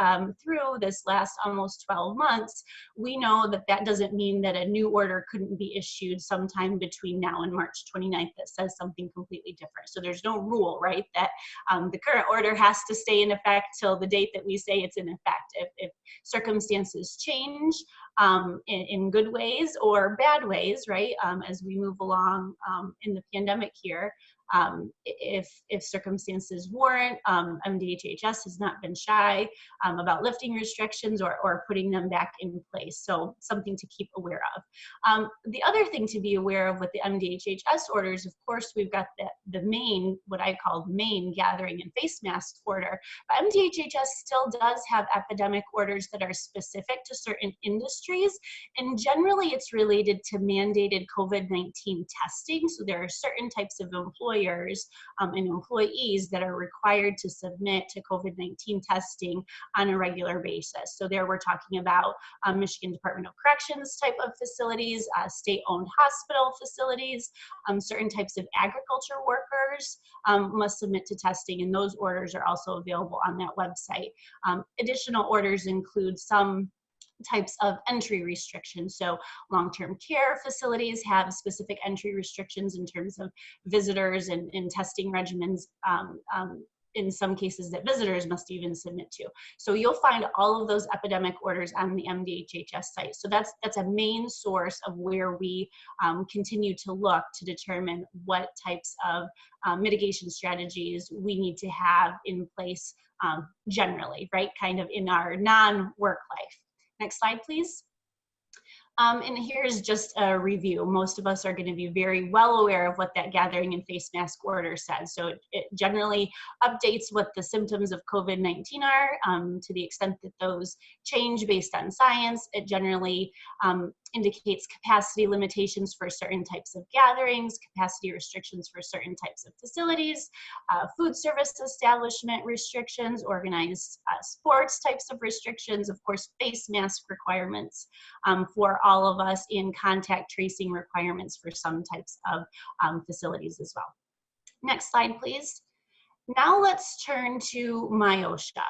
through this last almost 12 months, we know that doesn't mean that a new order couldn't be issued sometime between now and March 29th that says something completely different. So there's no rule, right, that the current order has to stay in effect till the date that we say it's in effect. If circumstances change in good ways or bad ways, right, as we move along in the pandemic here, if circumstances warrant, MDHHS has not been shy about lifting restrictions or putting them back in place. So something to keep aware of. The other thing to be aware of with the MDHHS orders, of course, we've got the main, what I call main gathering and face mask order. But MDHHS still does have epidemic orders that are specific to certain industries. And generally it's related to mandated COVID-19 testing. So there are certain types of employers and employees that are required to submit to COVID-19 testing on a regular basis. So there we're talking about Michigan Department of Corrections type of facilities, state-owned hospital facilities, certain types of agriculture workers must submit to testing, and those orders are also available on that website. Additional orders include some types of entry restrictions. So long-term care facilities have specific entry restrictions in terms of visitors and testing regimens in some cases that visitors must even submit to. So you'll find all of those epidemic orders on the MDHHS site. So that's a main source of where we continue to look to determine what types of mitigation strategies we need to have in place generally, right? Kind of in our non-work life. Next slide, please. And here's just a review. Most of us are going to be very well aware of what that gathering and face mask order says. So it generally updates what the symptoms of COVID-19 are to the extent that those change based on science. It generally indicates capacity limitations for certain types of gatherings, capacity restrictions for certain types of facilities, food service establishment restrictions, organized sports types of restrictions, of course, face mask requirements for all of us, in contact tracing requirements for some types of facilities as well. Next slide, please. Now let's turn to MIOSHA.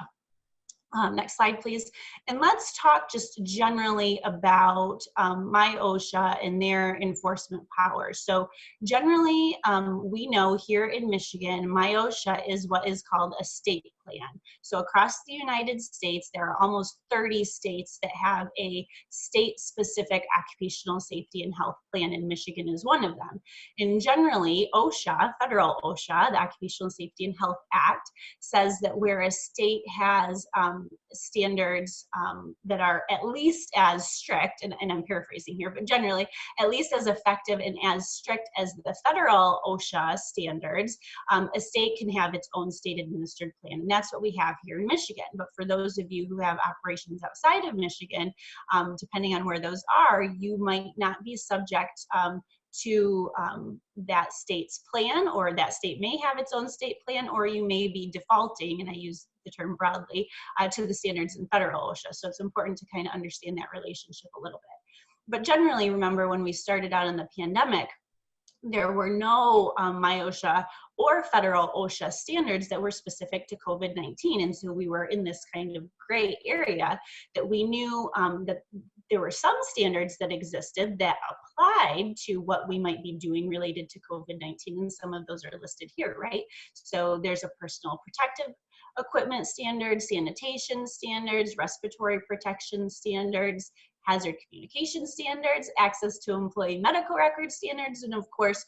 Next slide, please. And let's talk just generally about MIOSHA and their enforcement powers. So generally, we know here in Michigan, MIOSHA is what is called a state plan. So across the United States, there are almost 30 states that have a state-specific occupational safety and health plan, and Michigan is one of them. And generally, OSHA, federal OSHA, the Occupational Safety and Health Act, says that where a state has standards that are at least as strict, and I'm paraphrasing here, but generally at least as effective and as strict as the federal OSHA standards, a state can have its own state administered plan. And that's what we have here in Michigan. But for those of you who have operations outside of Michigan, depending on where those are, you might not be subject to that state's plan, or that state may have its own state plan, or you may be defaulting, and I use the term broadly, to the standards in federal OSHA. So it's important to kind of understand that relationship a little bit. But generally, remember when we started out in the pandemic, there were no MIOSHA or federal OSHA standards that were specific to COVID-19. And so we were in this kind of gray area that we knew that there were some standards that existed that applied to what we might be doing related to COVID-19. And some of those are listed here, right? So there's a personal protective equipment standards, sanitation standards, respiratory protection standards, hazard communication standards, access to employee medical record standards, and of course,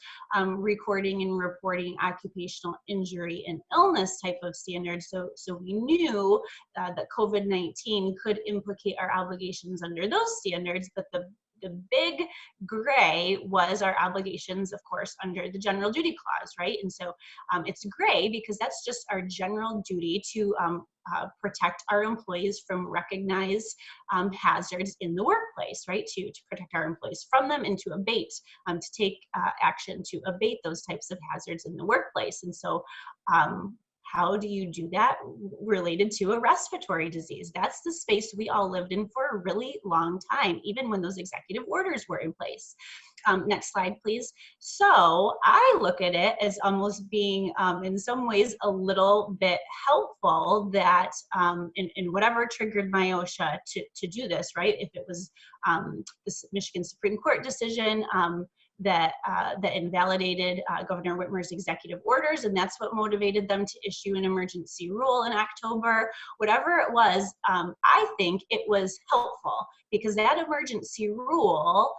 recording and reporting occupational injury and illness type of standards. So we knew that COVID-19 could implicate our obligations under those standards, but the big gray was our obligations, of course, under the general duty clause, right? And so it's gray because that's just our general duty to protect our employees from recognized hazards in the workplace, right? To protect our employees from them and to abate, to take action to abate those types of hazards in the workplace. And so how do you do that related to a respiratory disease? That's the space we all lived in for a really long time, even when those executive orders were in place. Next slide, please. So I look at it as almost being, in some ways, a little bit helpful that in whatever triggered MIOSHA to do this, right? If it was this Michigan Supreme Court decision, that invalidated Governor Whitmer's executive orders, and that's what motivated them to issue an emergency rule in October. Whatever it was, I think it was helpful because that emergency rule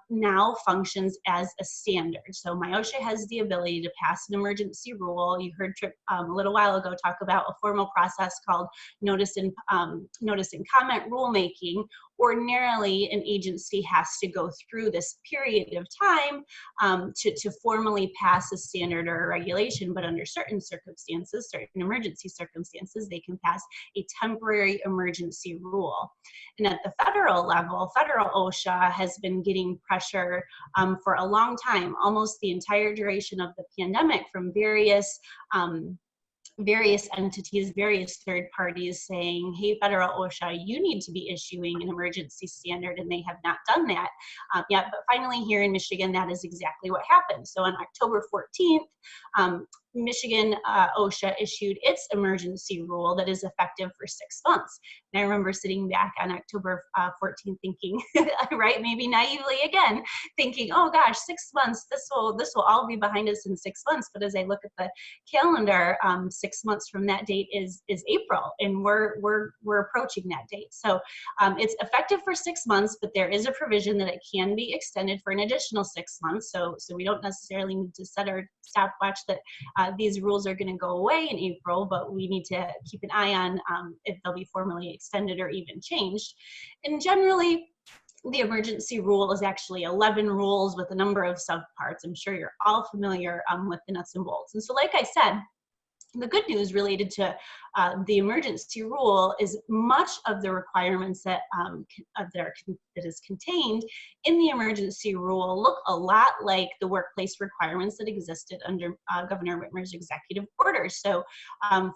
now functions as a standard. So MIOSHA has the ability to pass an emergency rule. You heard Tripp a little while ago talk about a formal process called notice and comment rulemaking. Ordinarily, an agency has to go through this period of time to formally pass a standard or a regulation, but under certain circumstances, certain emergency circumstances, they can pass a temporary emergency rule. And at the federal level, federal OSHA has been getting pressure for a long time, almost the entire duration of the pandemic, from various entities, various third parties saying, hey, federal OSHA, you need to be issuing an emergency standard, and they have not done that yet. But finally, here in Michigan, that is exactly what happened. So on October 14th, Michigan OSHA issued its emergency rule that is effective for 6 months. And I remember sitting back on October 14th thinking, right, maybe naively again, thinking, oh gosh, 6 months, this will all be behind us in 6 months. But as I look at the calendar, 6 months from that date is April, and we're approaching that date. So it's effective for 6 months, but there is a provision that it can be extended for an additional 6 months. So we don't necessarily need to set our stopwatch that these rules are going to go away in April, but we need to keep an eye on if they'll be formally extended or even changed. And generally, the emergency rule is actually 11 rules with a number of subparts. I'm sure you're all familiar with the nuts and bolts. And so like I said, the good news related to the emergency rule is much of the requirements that is contained in the emergency rule look a lot like the workplace requirements that existed under Governor Whitmer's executive orders. So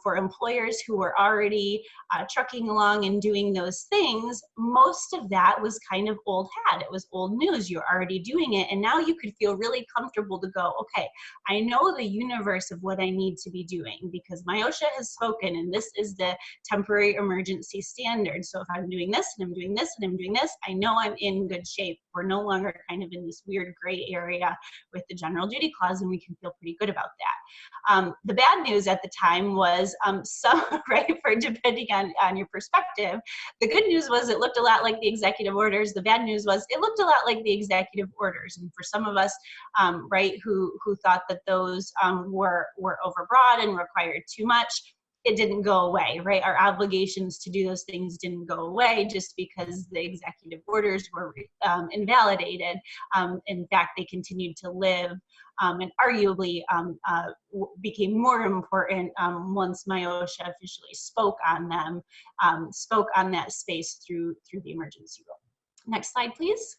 for employers who were already trucking along and doing those things, most of that was kind of old hat. It was old news. You're already doing it, and now you could feel really comfortable to go, okay, I know the universe of what I need to be doing because MIOSHA has spoken, and this is the temporary emergency standard. So if I'm doing this and I'm doing this and I'm doing this, I know I'm in good shape. We're no longer kind of in this weird gray area with the general duty clause, and we can feel pretty good about that. The bad news at the time was some, right, for depending on your perspective, the good news was it looked a lot like the executive orders. The bad news was it looked a lot like the executive orders. And for some of us, right, who thought that those were overbroad and required too much, it didn't go away, right? Our obligations to do those things didn't go away just because the executive orders were invalidated. In fact, they continued to live and arguably became more important once MIOSHA officially spoke on them, spoke on that space through the emergency rule. Next slide, please.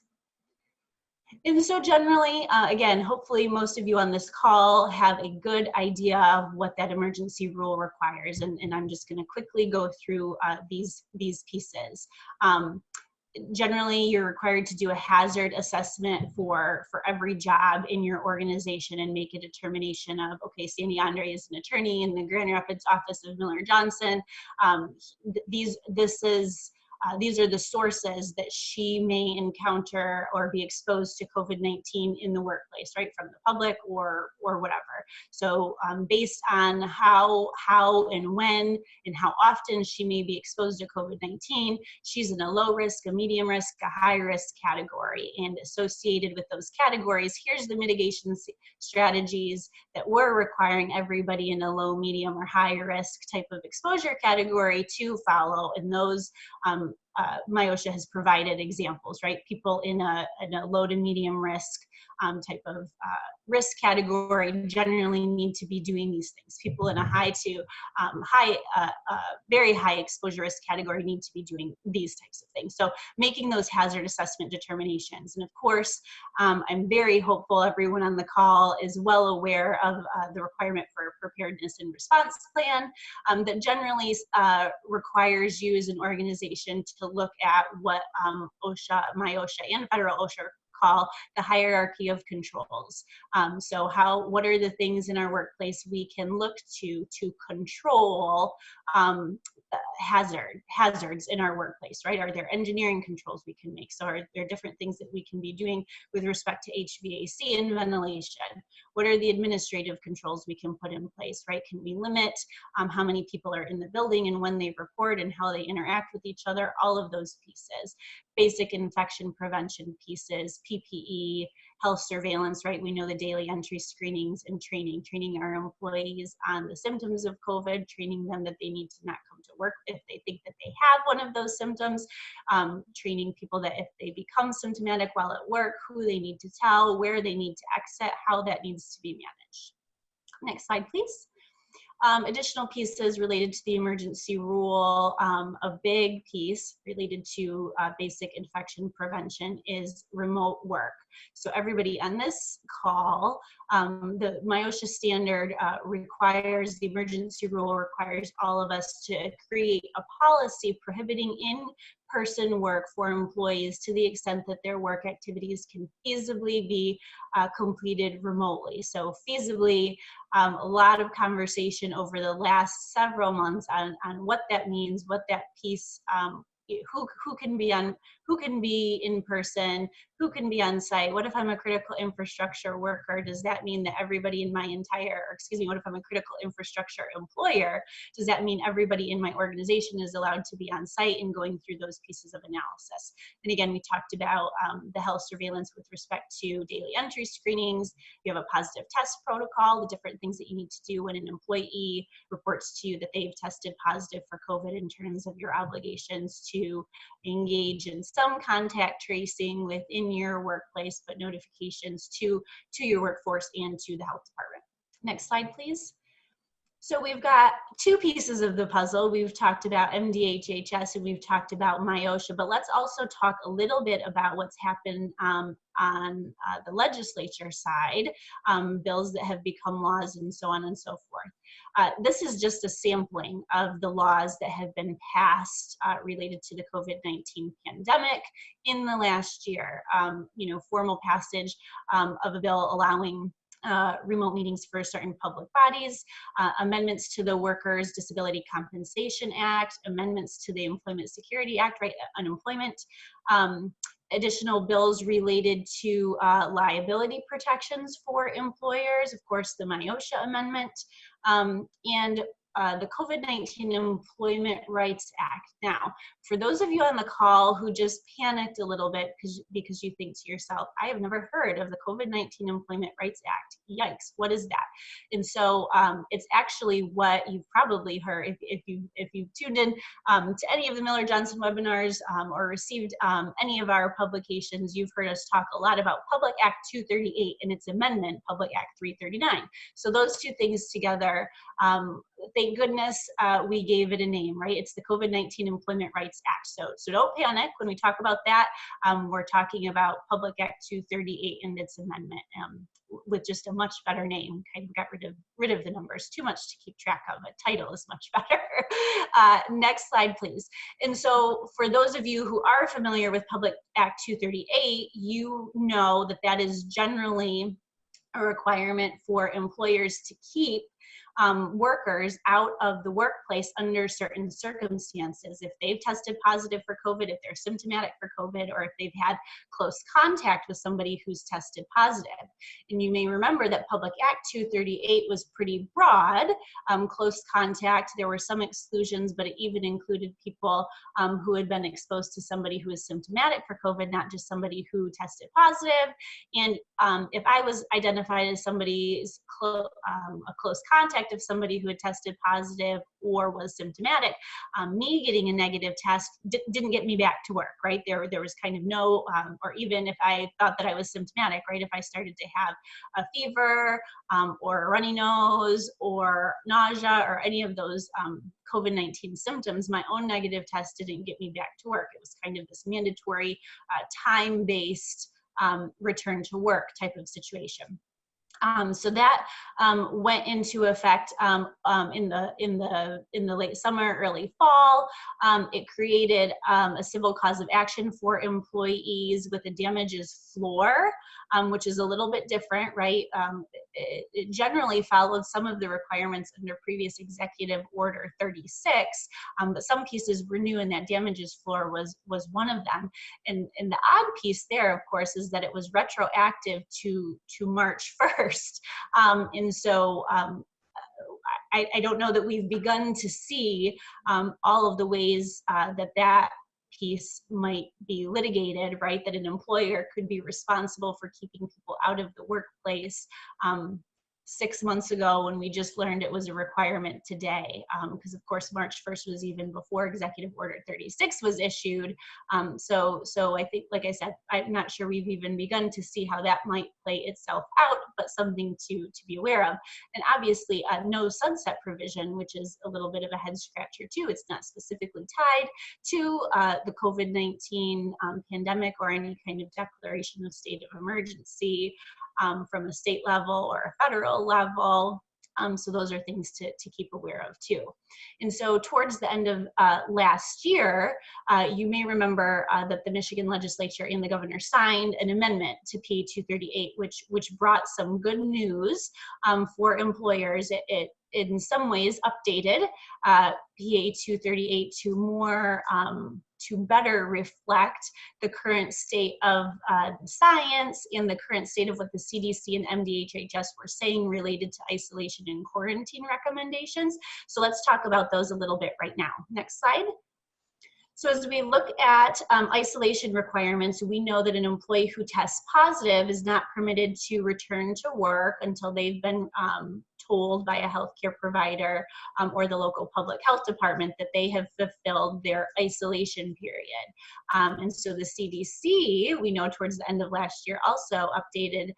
And so generally, again, hopefully most of you on this call have a good idea of what that emergency rule requires. And I'm just going to quickly go through these pieces. Generally, you're required to do a hazard assessment for every job in your organization and make a determination of, okay, Sandy Andre is an attorney in the Grand Rapids office of Miller Johnson. These are the sources that she may encounter or be exposed to COVID-19 in the workplace, right, from the public or whatever. So based on how and when and how often she may be exposed to COVID-19, she's in a low risk, a medium risk, a high risk category. And associated with those categories, here's the mitigation strategies that we're requiring everybody in a low, medium, or high risk type of exposure category to follow. And those MIOSHA has provided examples, right? People in a low to medium risk type of risk category generally need to be doing these things. People in a high to very high exposure risk category need to be doing these types of things. So making those hazard assessment determinations. And of course, I'm very hopeful everyone on the call is well aware of the requirement for a preparedness and response plan that generally requires you as an organization to look at what OSHA, MIOSHA, and federal OSHA call the hierarchy of controls. So what are the things in our workplace we can look to control hazards in our workplace, right? Are there engineering controls we can make? So are there different things that we can be doing with respect to HVAC and ventilation? What are the administrative controls we can put in place, right? Can we limit how many people are in the building and when they report and how they interact with each other? All of those pieces. Basic infection prevention pieces, PPE, health surveillance, right? We know the daily entry screenings and training our employees on the symptoms of COVID, training them that they need to not come to work if they think that they have one of those symptoms, training people that if they become symptomatic while at work, who they need to tell, where they need to exit, how that needs to be managed. Next slide, please. Additional pieces related to the emergency rule, a big piece related to basic infection prevention is remote work. So everybody on this call, the MIOSHA standard requires, the emergency rule requires all of us to create a policy prohibiting in-person work for employees to the extent that their work activities can feasibly be completed remotely. So feasibly, a lot of conversation over the last several months on what that means, what that piece, who can be in person, who can be on site. What if I'm a critical infrastructure worker? Does that mean that everybody in my what if I'm a critical infrastructure employer? Does that mean everybody in my organization is allowed to be on site, and going through those pieces of analysis? And again, we talked about the health surveillance with respect to daily entry screenings. You have a positive test protocol, the different things that you need to do when an employee reports to you that they've tested positive for COVID, in terms of your obligations to engage in some contact tracing within your workplace, but notifications to your workforce and to the health department. Next slide, please. So we've got two pieces of the puzzle. We've talked about MDHHS and we've talked about MIOSHA, but let's also talk a little bit about what's happened on the legislature side, bills that have become laws and so on and so forth. This is just a sampling of the laws that have been passed related to the COVID-19 pandemic in the last year. Formal passage of a bill allowing remote meetings for certain public bodies, amendments to the Workers' Disability Compensation Act, amendments to the Employment Security Act, right, unemployment, additional bills related to liability protections for employers, of course, the MIOSHA amendment, and the COVID-19 Employment Rights Act. Now, for those of you on the call who just panicked a little bit because you think to yourself, I have never heard of the COVID-19 Employment Rights Act. Yikes, what is that? And so it's actually what you've probably heard if you tuned in to any of the Miller-Johnson webinars or received any of our publications. You've heard us talk a lot about Public Act 238 and its amendment, Public Act 339. So those two things together, thank goodness we gave it a name, right? It's the COVID-19 Employment Rights Act. So don't panic when we talk about that. We're talking about Public Act 238 and its amendment with just a much better name. Kind of got rid of the numbers, too much to keep track of. A title is much better. Next slide, please. And so for those of you who are familiar with Public Act 238, you know that that is generally a requirement for employers to keep workers out of the workplace under certain circumstances. If they've tested positive for COVID, if they're symptomatic for COVID, or if they've had close contact with somebody who's tested positive. And you may remember that Public Act 238 was pretty broad, close contact. There were some exclusions, but it even included people who had been exposed to somebody who was symptomatic for COVID, not just somebody who tested positive. And if I was identified as somebody's a close contact of somebody who had tested positive or was symptomatic, me getting a negative test didn't get me back to work, right? There was kind of no, or even if I thought that I was symptomatic, right? If I started to have a fever or a runny nose or nausea or any of those COVID-19 symptoms, my own negative test didn't get me back to work. It was kind of this mandatory time-based return to work type of situation. So that went into effect in the late summer, early fall. It created a civil cause of action for employees with a damages floor, which is a little bit different, right? It generally followed some of the requirements under previous Executive Order 36, but some pieces were new, and that damages floor was one of them. And the odd piece there, of course, is that it was retroactive to March 1st. And so I don't know that we've begun to see all of the ways that piece might be litigated, right? That an employer could be responsible for keeping people out of the workplace 6 months ago when we just learned it was a requirement today, because of course March 1st was even before Executive Order 36 was issued. So I think, like I said, I'm not sure we've even begun to see how that might play itself out, but something to be aware of. And obviously no sunset provision, which is a little bit of a head scratcher too. It's not specifically tied to the COVID-19 pandemic or any kind of declaration of state of emergency from a state level or a federal level. So those are things to keep aware of too. And so towards the end of last year, you may remember that the Michigan legislature and the governor signed an amendment to P 238, which brought some good news for employers. It in some ways updated PA 238 to more to better reflect the current state of science and the current state of what the CDC and MDHHS were saying related to isolation and quarantine recommendations. So let's talk about those a little bit right now. Next slide. So as we look at isolation requirements, we know that an employee who tests positive is not permitted to return to work until they've been told by a healthcare provider or the local public health department that they have fulfilled their isolation period. And so the CDC, we know towards the end of last year, also updated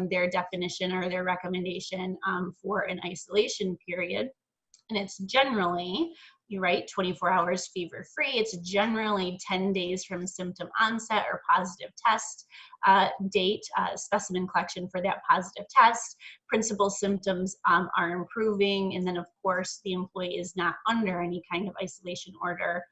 their definition or their recommendation for an isolation period. And it's generally, you're right, 24 hours fever-free. It's generally 10 days from symptom onset or positive test date, specimen collection for that positive test. Principal symptoms are improving, and then of course the employee is not under any kind of isolation order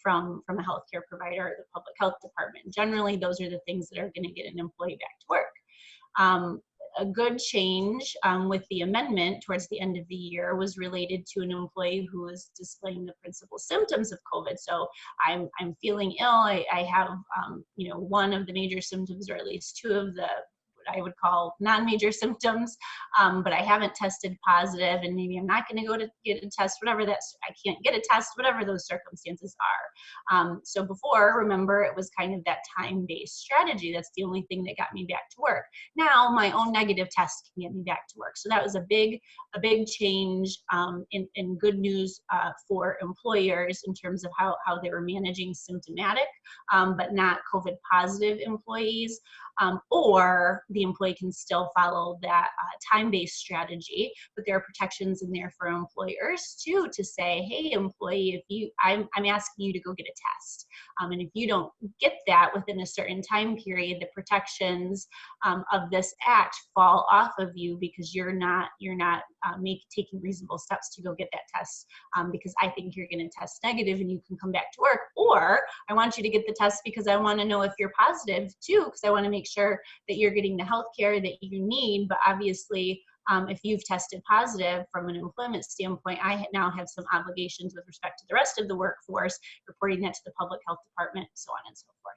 from a healthcare provider or the public health department. Generally, those are the things that are going to get an employee back to work. A good change with the amendment towards the end of the year was related to an employee who was displaying the principal symptoms of COVID. So I'm feeling ill. I have one of the major symptoms, or at least two of the what I would call non-major symptoms, but I haven't tested positive, and maybe I'm not going to go to get a test, whatever I can't get a test, whatever those circumstances are. So before, remember, it was kind of that time-based strategy. That's the only thing that got me back to work. Now my own negative test can get me back to work. So that was a big change and good news for employers in terms of how they were managing symptomatic but not COVID positive employees. Or the employee can still follow that time-based strategy, but there are protections in there for employers too to say, hey, employee, I'm asking you to go get a test, and if you don't get that within a certain time period, the protections of this act fall off of you because you're not taking reasonable steps to go get that test because I think you're going to test negative and you can come back to work, or I want you to get the test because I want to know if you're positive too, because I want to make sure that you're getting the health care that you need. But obviously, if you've tested positive from an employment standpoint, I now have some obligations with respect to the rest of the workforce, reporting that to the public health department, so on and so forth.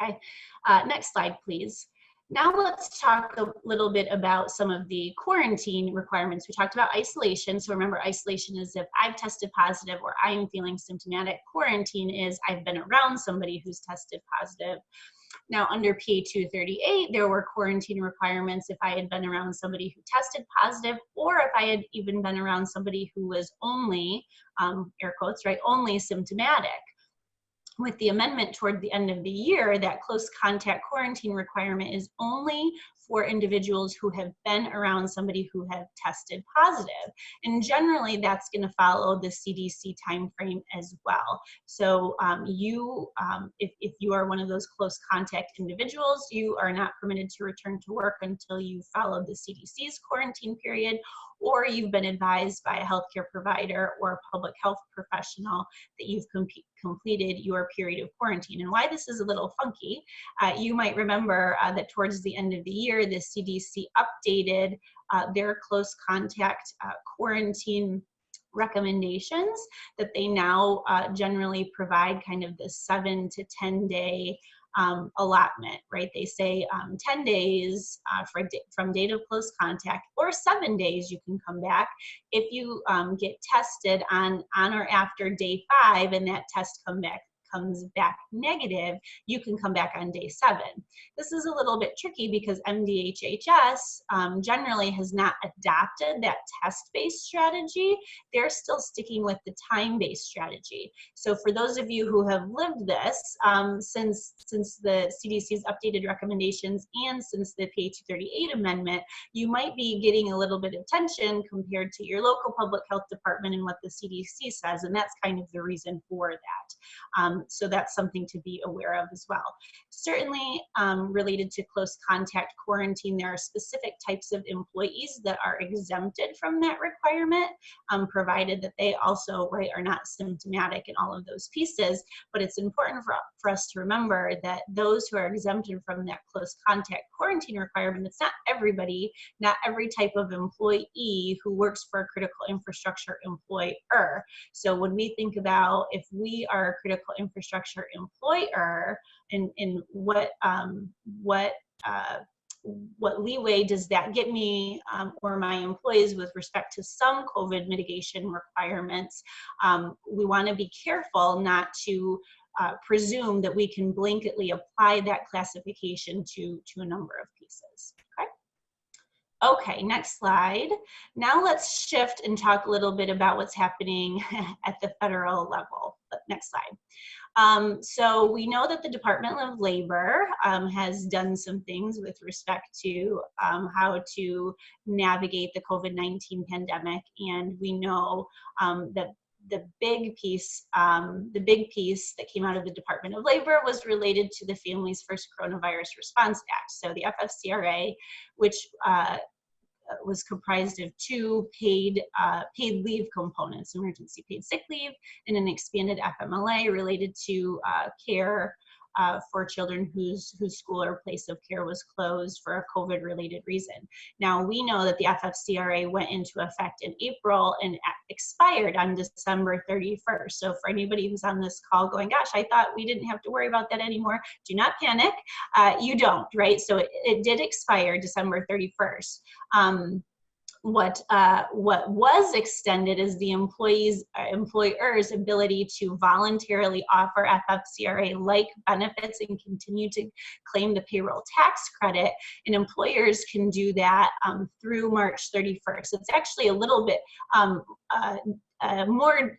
Okay, next slide, please. Now let's talk a little bit about some of the quarantine requirements. We talked about isolation. So remember, isolation is if I've tested positive or I am feeling symptomatic. Quarantine is I've been around somebody who's tested positive. Now under PA 238, there were quarantine requirements if I had been around somebody who tested positive, or if I had even been around somebody who was only, air quotes, right, only symptomatic. With the amendment toward the end of the year, that close contact quarantine requirement is only for individuals who have been around somebody who have tested positive. And generally that's going to follow the CDC timeframe as well. So if you are one of those close contact individuals, you are not permitted to return to work until you follow the CDC's quarantine period, or you've been advised by a healthcare provider or a public health professional that you've completed your period of quarantine. And why this is a little funky, you might remember that towards the end of the year, the CDC updated their close contact quarantine recommendations, that they now generally provide kind of the 7 to 10 day allotment, right? They say 10 days from date of close contact, or 7 days you can come back if you get tested on or after day 5 and that test comes back negative, you can come back on day 7. This is a little bit tricky because MDHHS generally has not adopted that test-based strategy. They're still sticking with the time-based strategy. So for those of you who have lived this, since the CDC's updated recommendations and since the PA 238 amendment, you might be getting a little bit of tension compared to your local public health department and what the CDC says, and that's kind of the reason for that. So that's something to be aware of as well. Certainly related to close contact quarantine, there are specific types of employees that are exempted from that requirement, provided that they also are not symptomatic in all of those pieces. But it's important for us to remember that those who are exempted from that close contact quarantine requirement, it's not everybody, not every type of employee who works for a critical infrastructure employer. So when we think about if we are a critical infrastructure employer, and what leeway does that get me or my employees with respect to some COVID mitigation requirements, we want to be careful not to presume that we can blanketly apply that classification to a number of pieces. Okay, next slide. Now let's shift and talk a little bit about what's happening at the federal level. Next slide. So we know that the Department of Labor has done some things with respect to how to navigate the COVID-19 pandemic, and we know that the big piece that came out of the Department of Labor was related to the Families First Coronavirus Response Act. So the FFCRA, which was comprised of 2 paid leave components: emergency paid sick leave and an expanded FMLA related to care for children whose school or place of care was closed for a COVID-related reason. Now, we know that the FFCRA went into effect in April and expired on December 31st. So for anybody who's on this call going, gosh, I thought we didn't have to worry about that anymore, do not panic. You don't, right? So it did expire December 31st. What was extended is the employer's ability to voluntarily offer FFCRA-like benefits and continue to claim the payroll tax credit, and employers can do that through March 31st. It's actually a little bit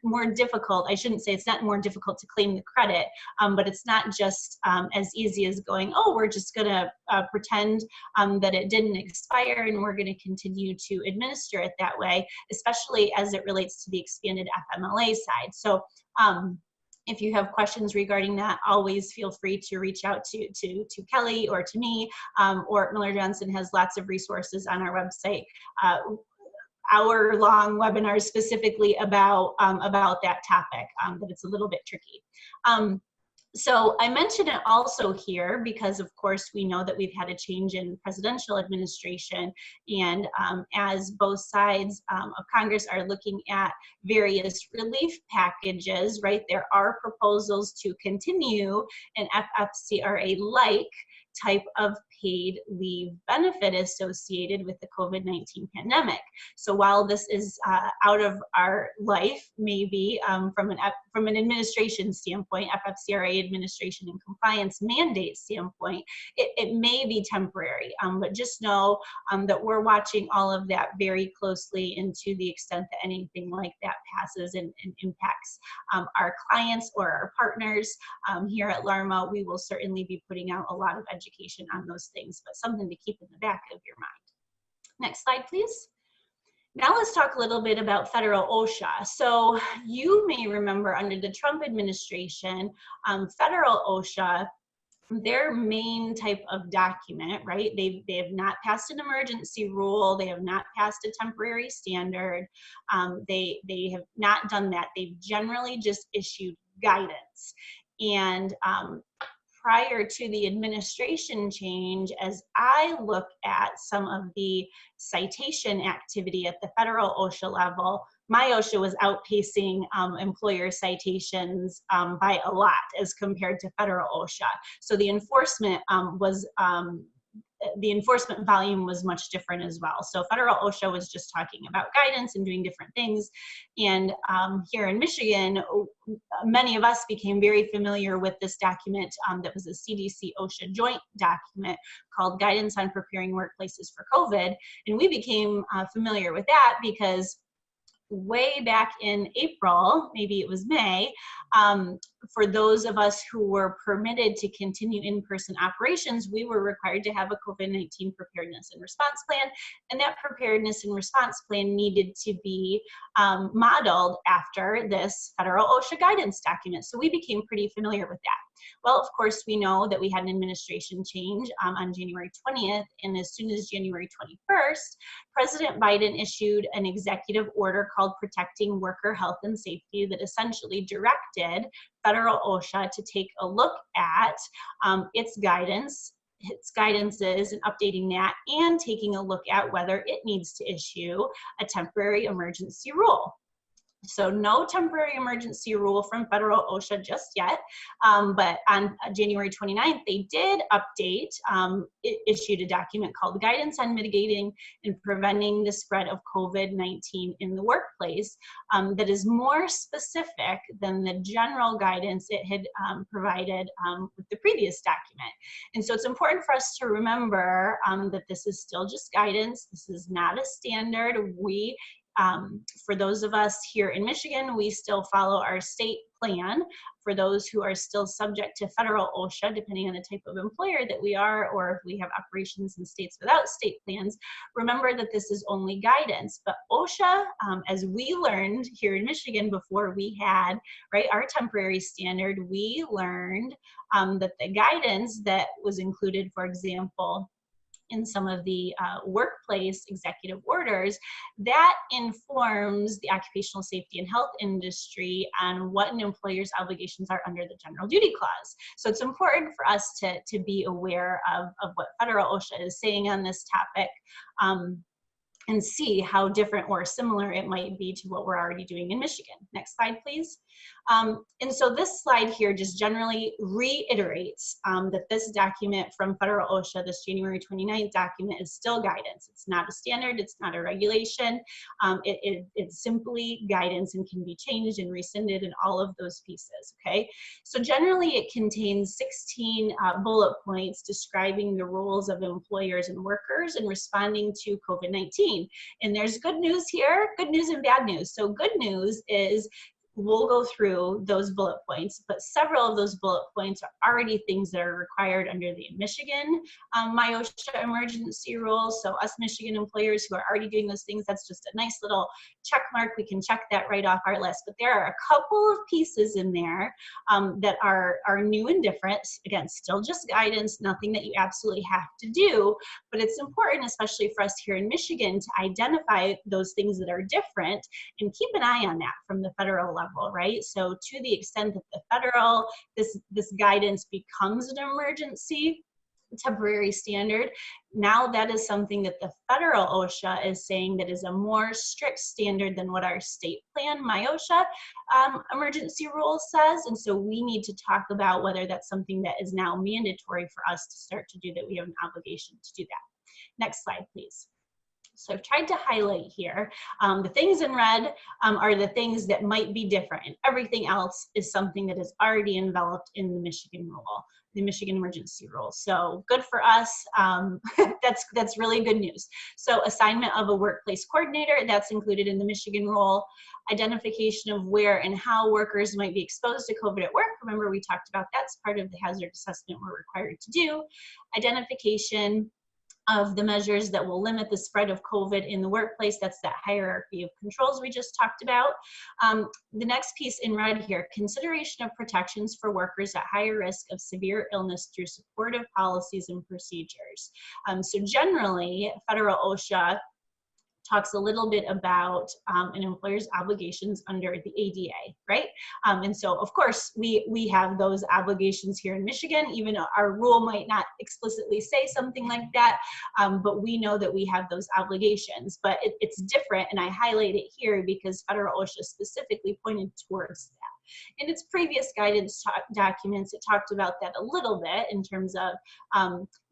more difficult. I shouldn't say it's not more difficult to claim the credit, but it's not just as easy as going, oh, we're just going to pretend that it didn't expire and we're going to continue to administer it that way, especially as it relates to the expanded FMLA side. So if you have questions regarding that, always feel free to reach out to Kelly or to me, or Miller Johnson has lots of resources on our website. Hour-long webinars specifically about that topic, but it's a little bit tricky. So I mention it also here because, of course, we know that we've had a change in presidential administration, and as both sides of Congress are looking at various relief packages, right, there are proposals to continue an FFCRA-like type of paid leave benefit associated with the COVID-19 pandemic. So while this is out of our life, maybe from an administration standpoint, FFCRA administration and compliance mandate standpoint, it may be temporary, but just know that we're watching all of that very closely, and to the extent that anything like that passes and impacts our clients or our partners here at LARMA, we will certainly be putting out a lot of education on those things, but something to keep in the back of your mind. Next slide, please. Now let's talk a little bit about federal OSHA. So you may remember under the Trump administration, federal OSHA, their main type of document, right? They have not passed an emergency rule. They have not passed a temporary standard. They have not done that. They've generally just issued guidance. And prior to the administration change, as I look at some of the citation activity at the federal OSHA level, my OSHA was outpacing employer citations by a lot as compared to federal OSHA. So the enforcement was the enforcement volume was much different as well. So federal OSHA was just talking about guidance and doing different things. And here in Michigan, many of us became very familiar with this document that was a CDC OSHA joint document called Guidance on Preparing Workplaces for COVID. And we became familiar with that because way back in April, maybe it was May, for those of us who were permitted to continue in-person operations, we were required to have a COVID-19 preparedness and response plan, and that preparedness and response plan needed to be modeled after this federal OSHA guidance document. So we became pretty familiar with that. Well, of course, we know that we had an administration change on January 20th, and as soon as January 21st, President Biden issued an executive order called Protecting Worker Health and Safety that essentially directed federal OSHA to take a look at its guidances and updating that, and taking a look at whether it needs to issue a temporary emergency rule. So no temporary emergency rule from federal OSHA just yet, but on January 29th, they did update, issued a document called Guidance on Mitigating and Preventing the Spread of COVID-19 in the Workplace that is more specific than the general guidance it had provided with the previous document. And so it's important for us to remember that this is still just guidance. This is not a standard. For those of us here in Michigan, we still follow our state plan. For those who are still subject to federal OSHA, depending on the type of employer that we are, or if we have operations in states without state plans, remember that this is only guidance. But OSHA, as we learned here in Michigan before we had our temporary standard, we learned that the guidance that was included, for example, in some of the workplace executive orders, that informs the occupational safety and health industry on what an employer's obligations are under the general duty clause. So it's important for us to be aware of what federal OSHA is saying on this topic, and see how different or similar it might be to what we're already doing in Michigan. Next slide, please. And so this slide here just generally reiterates that this document from federal OSHA, this January 29th document, is still guidance. It's not a standard, it's not a regulation. It's simply guidance and can be changed and rescinded and all of those pieces, okay? So generally it contains 16 bullet points describing the roles of employers and workers in responding to COVID-19. And there's good news here, good news and bad news. So good news is we'll go through those bullet points, but several of those bullet points are already things that are required under the Michigan MyOSHA emergency rules. So us Michigan employers who are already doing those things, that's just a nice little check mark. We can check that right off our list. But there are a couple of pieces in there that are new and different. Again, still just guidance, nothing that you absolutely have to do, but it's important, especially for us here in Michigan, to identify those things that are different and keep an eye on that from the federal level, right? So to the extent that the federal, this guidance becomes an emergency temporary standard, now that is something that the federal OSHA is saying that is a more strict standard than what our state plan, MyOSHA emergency rule says. And so we need to talk about whether that's something that is now mandatory for us to start to do, that we have an obligation to do that. Next slide, please. So I've tried to highlight here, the things in red are the things that might be different, and everything else is something that is already enveloped in the Michigan rule, the Michigan emergency rule. So good for us, that's really good news. So assignment of a workplace coordinator, that's included in the Michigan rule. Identification of where and how workers might be exposed to COVID at work. Remember, we talked about that's part of the hazard assessment we're required to do. Identification of the measures that will limit the spread of COVID in the workplace. That's that hierarchy of controls we just talked about. The next piece in red here, consideration of protections for workers at higher risk of severe illness through supportive policies and procedures. So generally, federal OSHA talks a little bit about an employer's obligations under the ADA, right? And so, of course, we have those obligations here in Michigan, even though our rule might not explicitly say something like that, but we know that we have those obligations. But it's different, and I highlight it here because federal OSHA specifically pointed towards that. In its previous guidance documents, it talked about that a little bit in terms of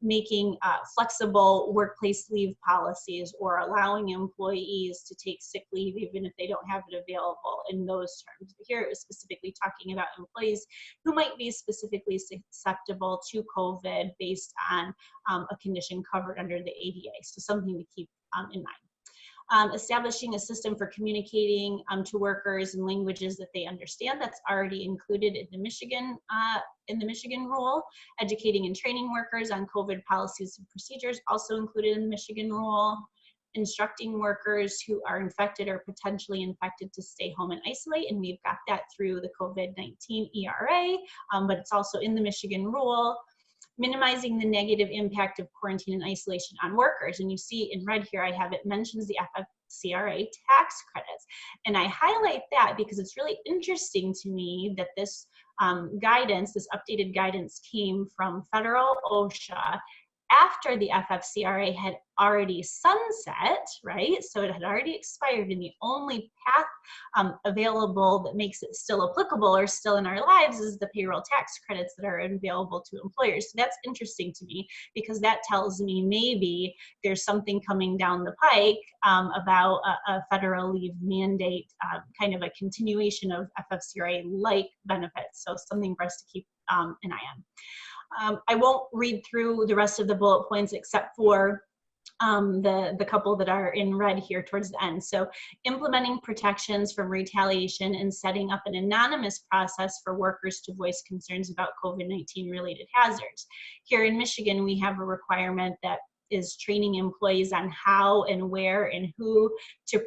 making flexible workplace leave policies or allowing employees to take sick leave even if they don't have it available in those terms. But here it was specifically talking about employees who might be specifically susceptible to COVID based on a condition covered under the ADA. So something to keep in mind. Establishing a system for communicating to workers in languages that they understand. That's already included in the Michigan rule. Educating and training workers on COVID policies and procedures, also included in the Michigan rule. Instructing workers who are infected or potentially infected to stay home and isolate, and we've got that through the COVID-19 ERA, but it's also in the Michigan rule. Minimizing the negative impact of quarantine and isolation on workers. And you see in red here, I have it mentions the FFCRA tax credits. And I highlight that because it's really interesting to me that this guidance, this updated guidance came from federal OSHA after the FFCRA had already sunset, right? So it had already expired, and the only path available that makes it still applicable or still in our lives is the payroll tax credits that are available to employers. So that's interesting to me because that tells me maybe there's something coming down the pike about a federal leave mandate, kind of a continuation of FFCRA-like benefits. So something for us to keep an eye on. I won't read through the rest of the bullet points except for the couple that are in red here towards the end. So implementing protections from retaliation and setting up an anonymous process for workers to voice concerns about COVID-19 related hazards. Here in Michigan, we have a requirement that is training employees on how and where and who to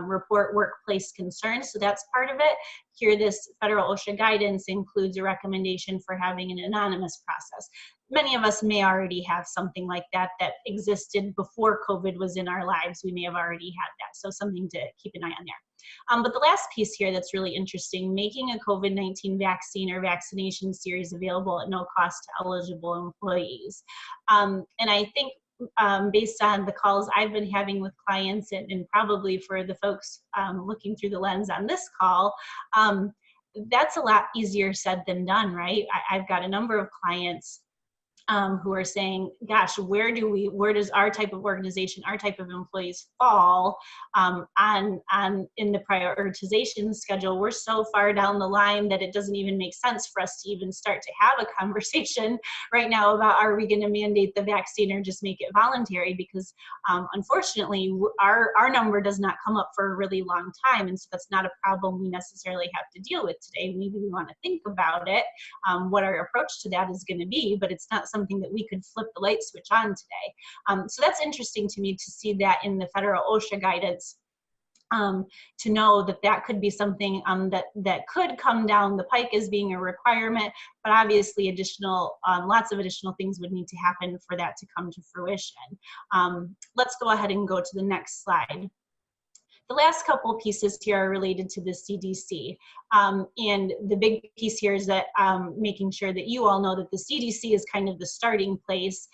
report workplace concerns. So that's part of it. Here, this federal OSHA guidance includes a recommendation for having an anonymous process. Many of us may already have something like that that existed before COVID was in our lives. We may have already had that. So something to keep an eye on there. But the last piece here that's really interesting, making a COVID-19 vaccine or vaccination series available at no cost to eligible employees. And I think based on the calls I've been having with clients and probably for the folks looking through the lens on this call, that's a lot easier said than done, right? I've got a number of clients who are saying, gosh, where does our type of organization, our type of employees fall in the prioritization schedule? We're so far down the line that it doesn't even make sense for us to even start to have a conversation right now about, are we going to mandate the vaccine or just make it voluntary? Because unfortunately, our number does not come up for a really long time. And so that's not a problem we necessarily have to deal with today. Maybe we want to think about it, what our approach to that is going to be, but it's not something that we could flip the light switch on today. So that's interesting to me to see that in the federal OSHA guidance, to know that that could be something that could come down the pike as being a requirement, but obviously lots of additional things would need to happen for that to come to fruition. Let's go ahead and go to the next slide. The last couple of pieces here are related to the CDC. And the big piece here is that making sure that you all know that the CDC is kind of the starting place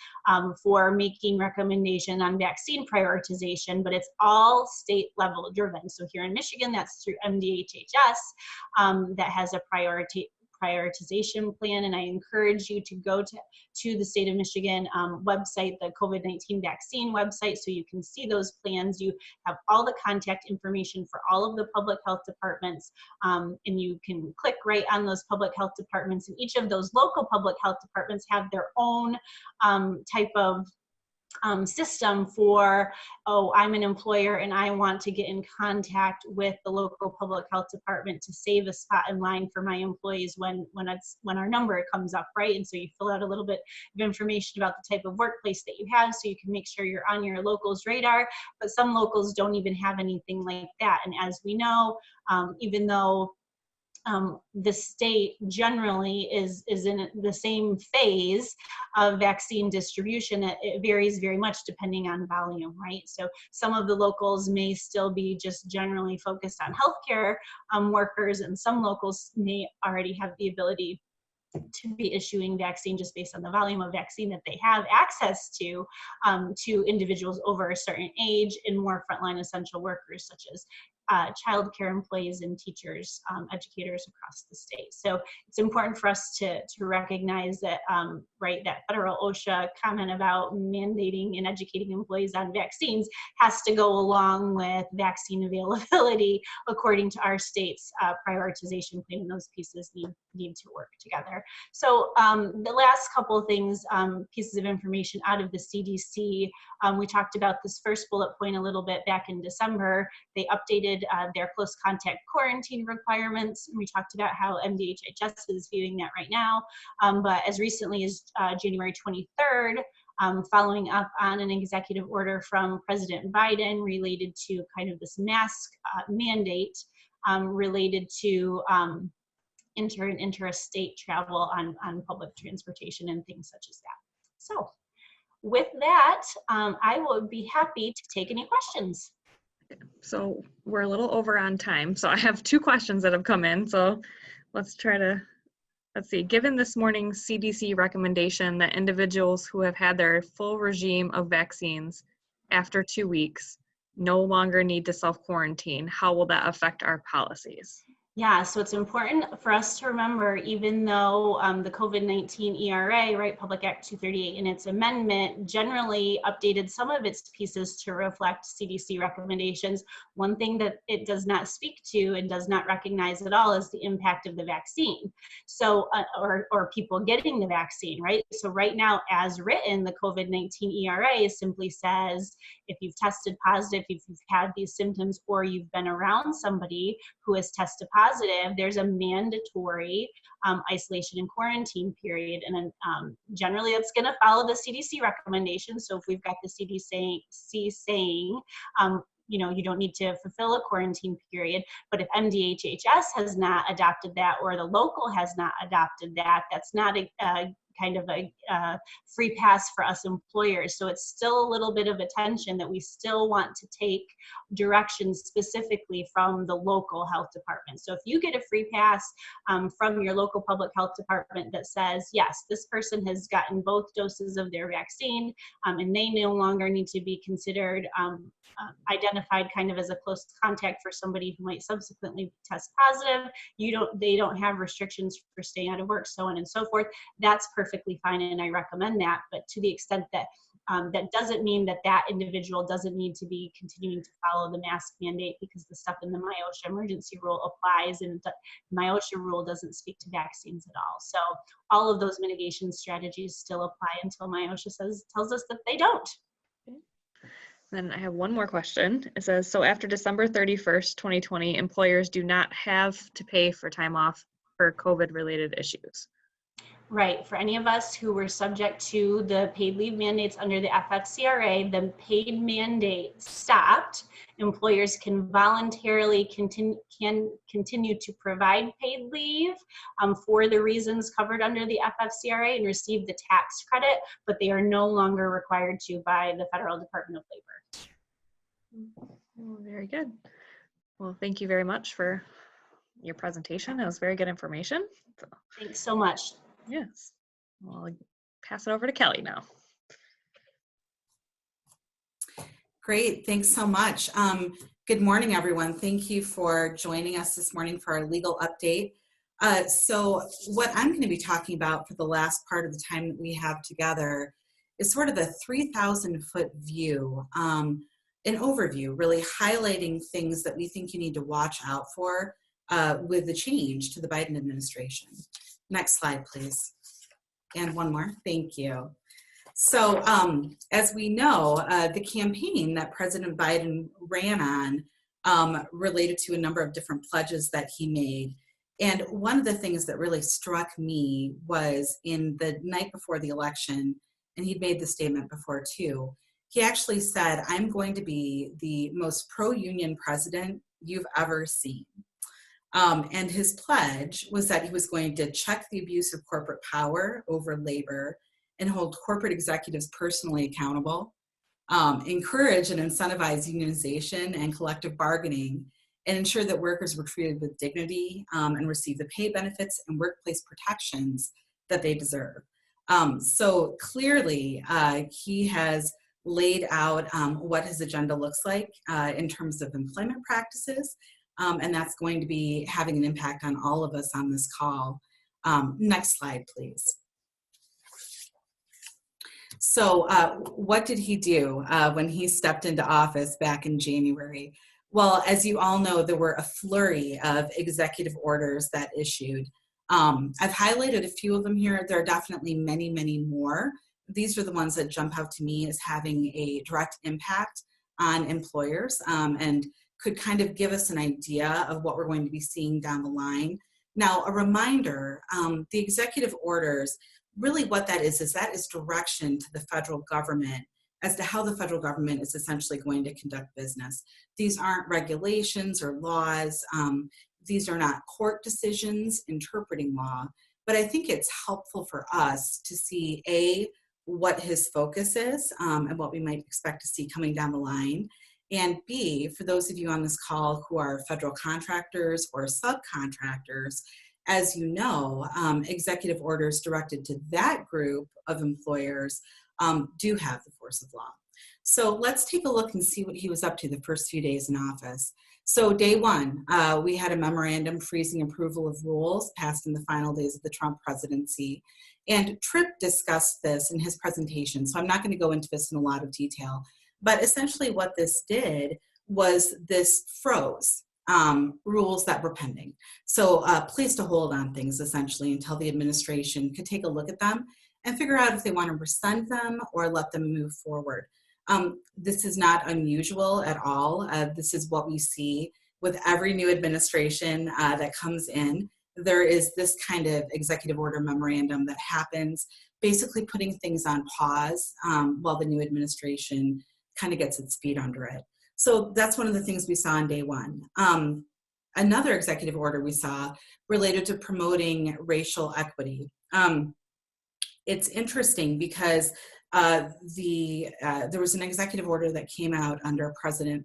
for making recommendation on vaccine prioritization, but it's all state level driven. So here in Michigan, that's through MDHHS that has a prioritization plan, and I encourage you to go to the state of Michigan website, the COVID-19 vaccine website, so you can see those plans. You have all the contact information for all of the public health departments, and you can click right on those public health departments, and each of those local public health departments have their own type of system for, oh, I'm an employer and I want to get in contact with the local public health department to save a spot in line for my employees when our number comes up, right? And so you fill out a little bit of information about the type of workplace that you have so you can make sure you're on your local's radar, but some locals don't even have anything like that. And as we know, even though the state generally is in the same phase of vaccine distribution, it varies very much depending on volume, right? So some of the locals may still be just generally focused on healthcare workers, and some locals may already have the ability to be issuing vaccine just based on the volume of vaccine that they have access to individuals over a certain age and more frontline essential workers such as childcare employees and teachers, educators across the state. So it's important for us to recognize that, right, that federal OSHA comment about mandating and educating employees on vaccines has to go along with vaccine availability according to our state's prioritization plan, and those pieces need to work together. So the last couple of things, pieces of information out of the CDC, we talked about this first bullet point a little bit back in December. They updated their close contact quarantine requirements, and we talked about how MDHHS is viewing that right now. But as recently as January 23rd, following up on an executive order from President Biden related to kind of this mask mandate related to inter and interstate travel on public transportation and things such as that. So with that, I would be happy to take any questions. So we're a little over on time. So I have 2 questions that have come in. So let's see. Given this morning's CDC recommendation that individuals who have had their full regime of vaccines after 2 weeks no longer need to self-quarantine, how will that affect our policies? Yeah, so it's important for us to remember, even though the COVID-19 ERA, right, Public Act 238 in its amendment generally updated some of its pieces to reflect CDC recommendations, one thing that it does not speak to and does not recognize at all is the impact of the vaccine. So, or people getting the vaccine, right? So right now, as written, the COVID-19 ERA simply says, if you've tested positive, if you've had these symptoms, or you've been around somebody who has tested positive, there's a mandatory isolation and quarantine period. And generally it's going to follow the CDC recommendations. So if we've got the CDC saying, you know, you don't need to fulfill a quarantine period, but if MDHHS has not adopted that, or the local has not adopted that, that's not a kind of a free pass for us employers. So it's still a little bit of a tension that we still want to take directions specifically from the local health department. So if you get a free pass from your local public health department that says, yes, this person has gotten both doses of their vaccine and they no longer need to be considered identified kind of as a close contact for somebody who might subsequently test positive, they don't have restrictions for staying out of work, so on and so forth, that's perfectly fine, and I recommend that. But to the extent that that doesn't mean that that individual doesn't need to be continuing to follow the mask mandate, because the stuff in the MyOSHA emergency rule applies, and the MyOSHA rule doesn't speak to vaccines at all. So all of those mitigation strategies still apply until MyOSHA tells us that they don't. Then I have one more question. It says, so after December 31st, 2020, employers do not have to pay for time off for COVID-related issues. Right. For any of us who were subject to the paid leave mandates under the FFCRA, the paid mandate stopped. Employers can voluntarily continue to provide paid leave for the reasons covered under the FFCRA and receive the tax credit, but they are no longer required to by the Federal Department of Labor. Well, very good. Well, thank you very much for your presentation. It was very good information. So. Thanks so much. Yes. Well, I'll pass it over to Kelly now. Great. Thanks so much. Good morning, everyone. Thank you for joining us this morning for our legal update. So what I'm going to be talking about for the last part of the time that we have together is sort of a 3,000-foot view, an overview, really highlighting things that we think you need to watch out for with the change to the Biden administration. Next slide, please. And one more. Thank you. So as we know, the campaign that President Biden ran on related to a number of different pledges that he made. And one of the things that really struck me was in the night before the election, and he'd made the statement before too, he actually said, I'm going to be the most pro-union president you've ever seen. And his pledge was that he was going to check the abuse of corporate power over labor and hold corporate executives personally accountable, encourage and incentivize unionization and collective bargaining, and ensure that workers were treated with dignity and receive the pay benefits and workplace protections that they deserve. So clearly, he has laid out what his agenda looks like in terms of employment practices, and that's going to be having an impact on all of us on this call. Next slide, please. So what did he do when he stepped into office back in January? Well, as you all know, there were a flurry of executive orders that issued. I've highlighted a few of them here. There are definitely many, many more. These are the ones that jump out to me as having a direct impact on employers and could kind of give us an idea of what we're going to be seeing down the line. Now, a reminder, the executive orders, really what that is that is direction to the federal government as to how the federal government is essentially going to conduct business. These aren't regulations or laws. These are not court decisions interpreting law, but I think it's helpful for us to see A, what his focus is and what we might expect to see coming down the line, and B, for those of you on this call who are federal contractors or subcontractors, as you know, executive orders directed to that group of employers do have the force of law. So let's take a look and see what he was up to the first few days in office. So day one, we had a memorandum freezing approval of rules passed in the final days of the Trump presidency. And Tripp discussed this in his presentation, so I'm not going to go into this in a lot of detail. But essentially what this did was this froze rules that were pending. So placed a hold on things essentially until the administration could take a look at them and figure out if they want to rescind them or let them move forward. This is not unusual at all. This is what we see with every new administration that comes in. There is this kind of executive order memorandum that happens, basically putting things on pause while the new administration kind of gets its feet under it. So that's one of the things we saw on day one. Another executive order we saw related to promoting racial equity. It's interesting because there was an executive order that came out under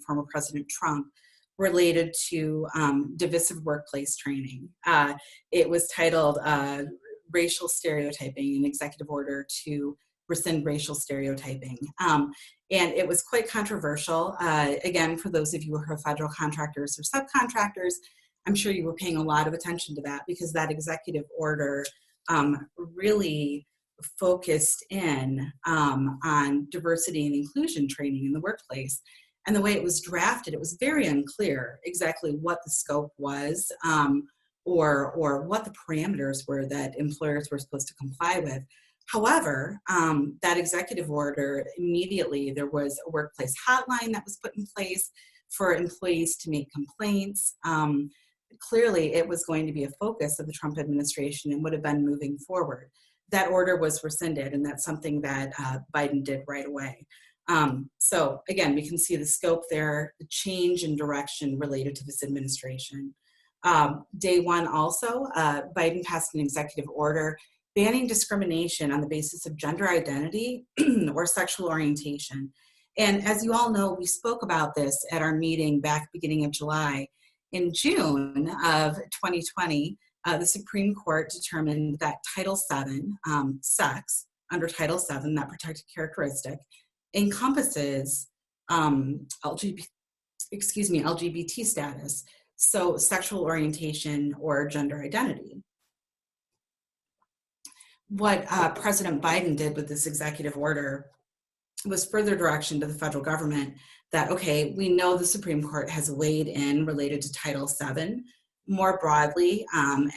former President Trump related to divisive workplace training. It was titled Racial Stereotyping, an executive order to rescind racial stereotyping. And it was quite controversial. Again, for those of you who are federal contractors or subcontractors, I'm sure you were paying a lot of attention to that because that executive order really focused in on diversity and inclusion training in the workplace. And the way it was drafted, it was very unclear exactly what the scope was or what the parameters were that employers were supposed to comply with. However, that executive order, immediately there was a workplace hotline that was put in place for employees to make complaints. Clearly, it was going to be a focus of the Trump administration and would have been moving forward. That order was rescinded, and that's something that Biden did right away. So again, we can see the scope there, the change in direction related to this administration. Day one also, Biden passed an executive order banning discrimination on the basis of gender identity or sexual orientation. And as you all know, we spoke about this at our meeting back beginning of July. In June of 2020, the Supreme Court determined that Title VII, sex, under Title VII, that protected characteristic, encompasses LGBT status, so sexual orientation or gender identity. What President Biden did with this executive order was further direction to the federal government that, okay, we know the Supreme Court has weighed in related to Title VII. More broadly,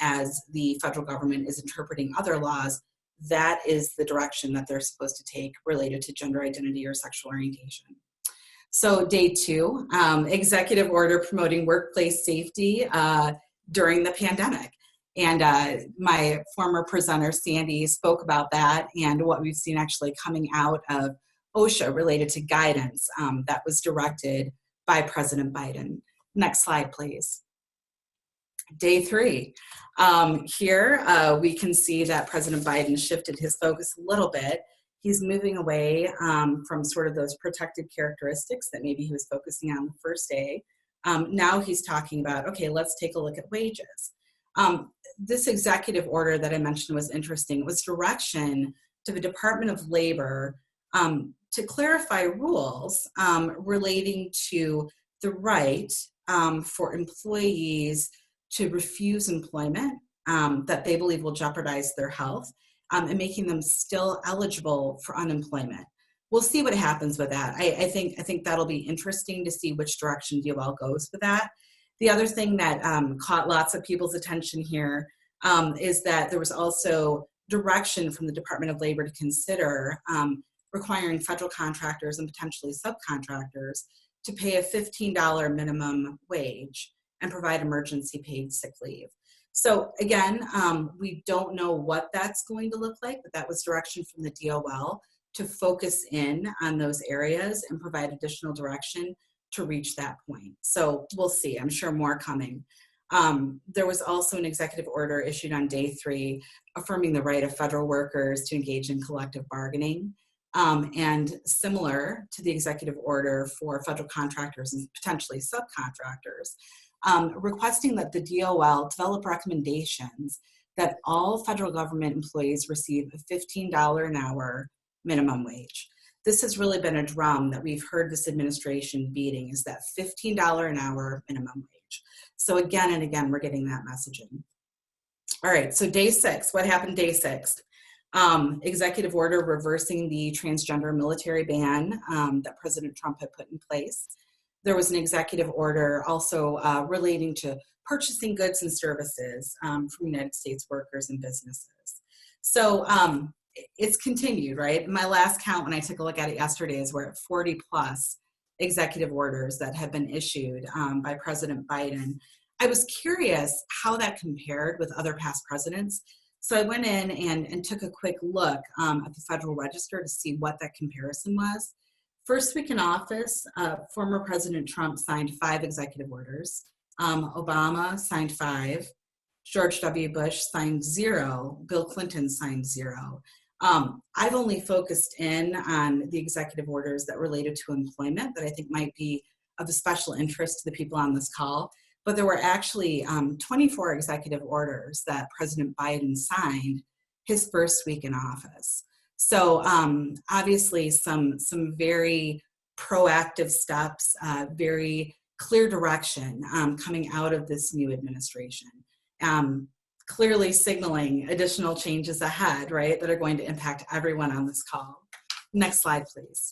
as the federal government is interpreting other laws, that is the direction that they're supposed to take related to gender identity or sexual orientation. So day two, executive order promoting workplace safety during the pandemic. And my former presenter, Sandy, spoke about that and what we've seen actually coming out of OSHA related to guidance that was directed by President Biden. Next slide, please. Day three. Here we can see that President Biden shifted his focus a little bit. He's moving away from sort of those protected characteristics that maybe he was focusing on the first day. Now he's talking about, okay, let's take a look at wages. This executive order that I mentioned was interesting. It was direction to the Department of Labor to clarify rules relating to the right for employees to refuse employment that they believe will jeopardize their health, and making them still eligible for unemployment. We'll see what happens with that. I think that'll be interesting to see which direction DOL goes with that. The other thing that caught lots of people's attention here is that there was also direction from the Department of Labor to consider requiring federal contractors and potentially subcontractors to pay a $15 minimum wage and provide emergency paid sick leave. So again, we don't know what that's going to look like, but that was direction from the DOL to focus in on those areas and provide additional direction to reach that point. So we'll see, I'm sure more coming. There was also an executive order issued on day 3 affirming the right of federal workers to engage in collective bargaining. And similar to the executive order for federal contractors and potentially subcontractors, requesting that the DOL develop recommendations that all federal government employees receive a $15 an hour minimum wage. This has really been a drum that we've heard this administration beating, is that $15 an hour minimum wage. So again and again, we're getting that messaging. All right, so day 6, what happened day 6? Executive order reversing the transgender military ban that President Trump had put in place. There was an executive order also relating to purchasing goods and services from United States workers and businesses. So it's continued, right? My last count when I took a look at it yesterday is we're at 40 plus executive orders that have been issued by President Biden. I was curious how that compared with other past presidents. So I went in and took a quick look at the Federal Register to see what that comparison was. First week in office, former President Trump signed 5 executive orders. Obama signed 5. George W. Bush signed 0. Bill Clinton signed 0. I've only focused in on the executive orders that related to employment that I think might be of a special interest to the people on this call. But there were actually 24 executive orders that President Biden signed his first week in office. So obviously some very proactive steps, very clear direction coming out of this new administration. Clearly signaling additional changes ahead, right, that are going to impact everyone on this call. Next slide, please.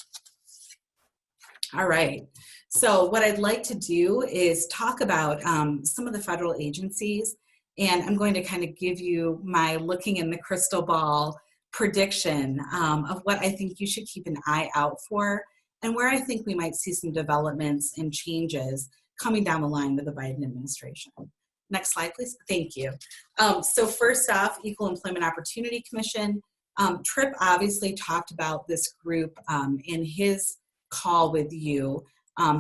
All right, so what I'd like to do is talk about some of the federal agencies, and I'm going to kind of give you my looking in the crystal ball prediction of what I think you should keep an eye out for and where I think we might see some developments and changes coming down the line with the Biden administration. Next slide, please. Thank you. So first off, Equal Employment Opportunity Commission. Tripp obviously talked about this group in his call with you,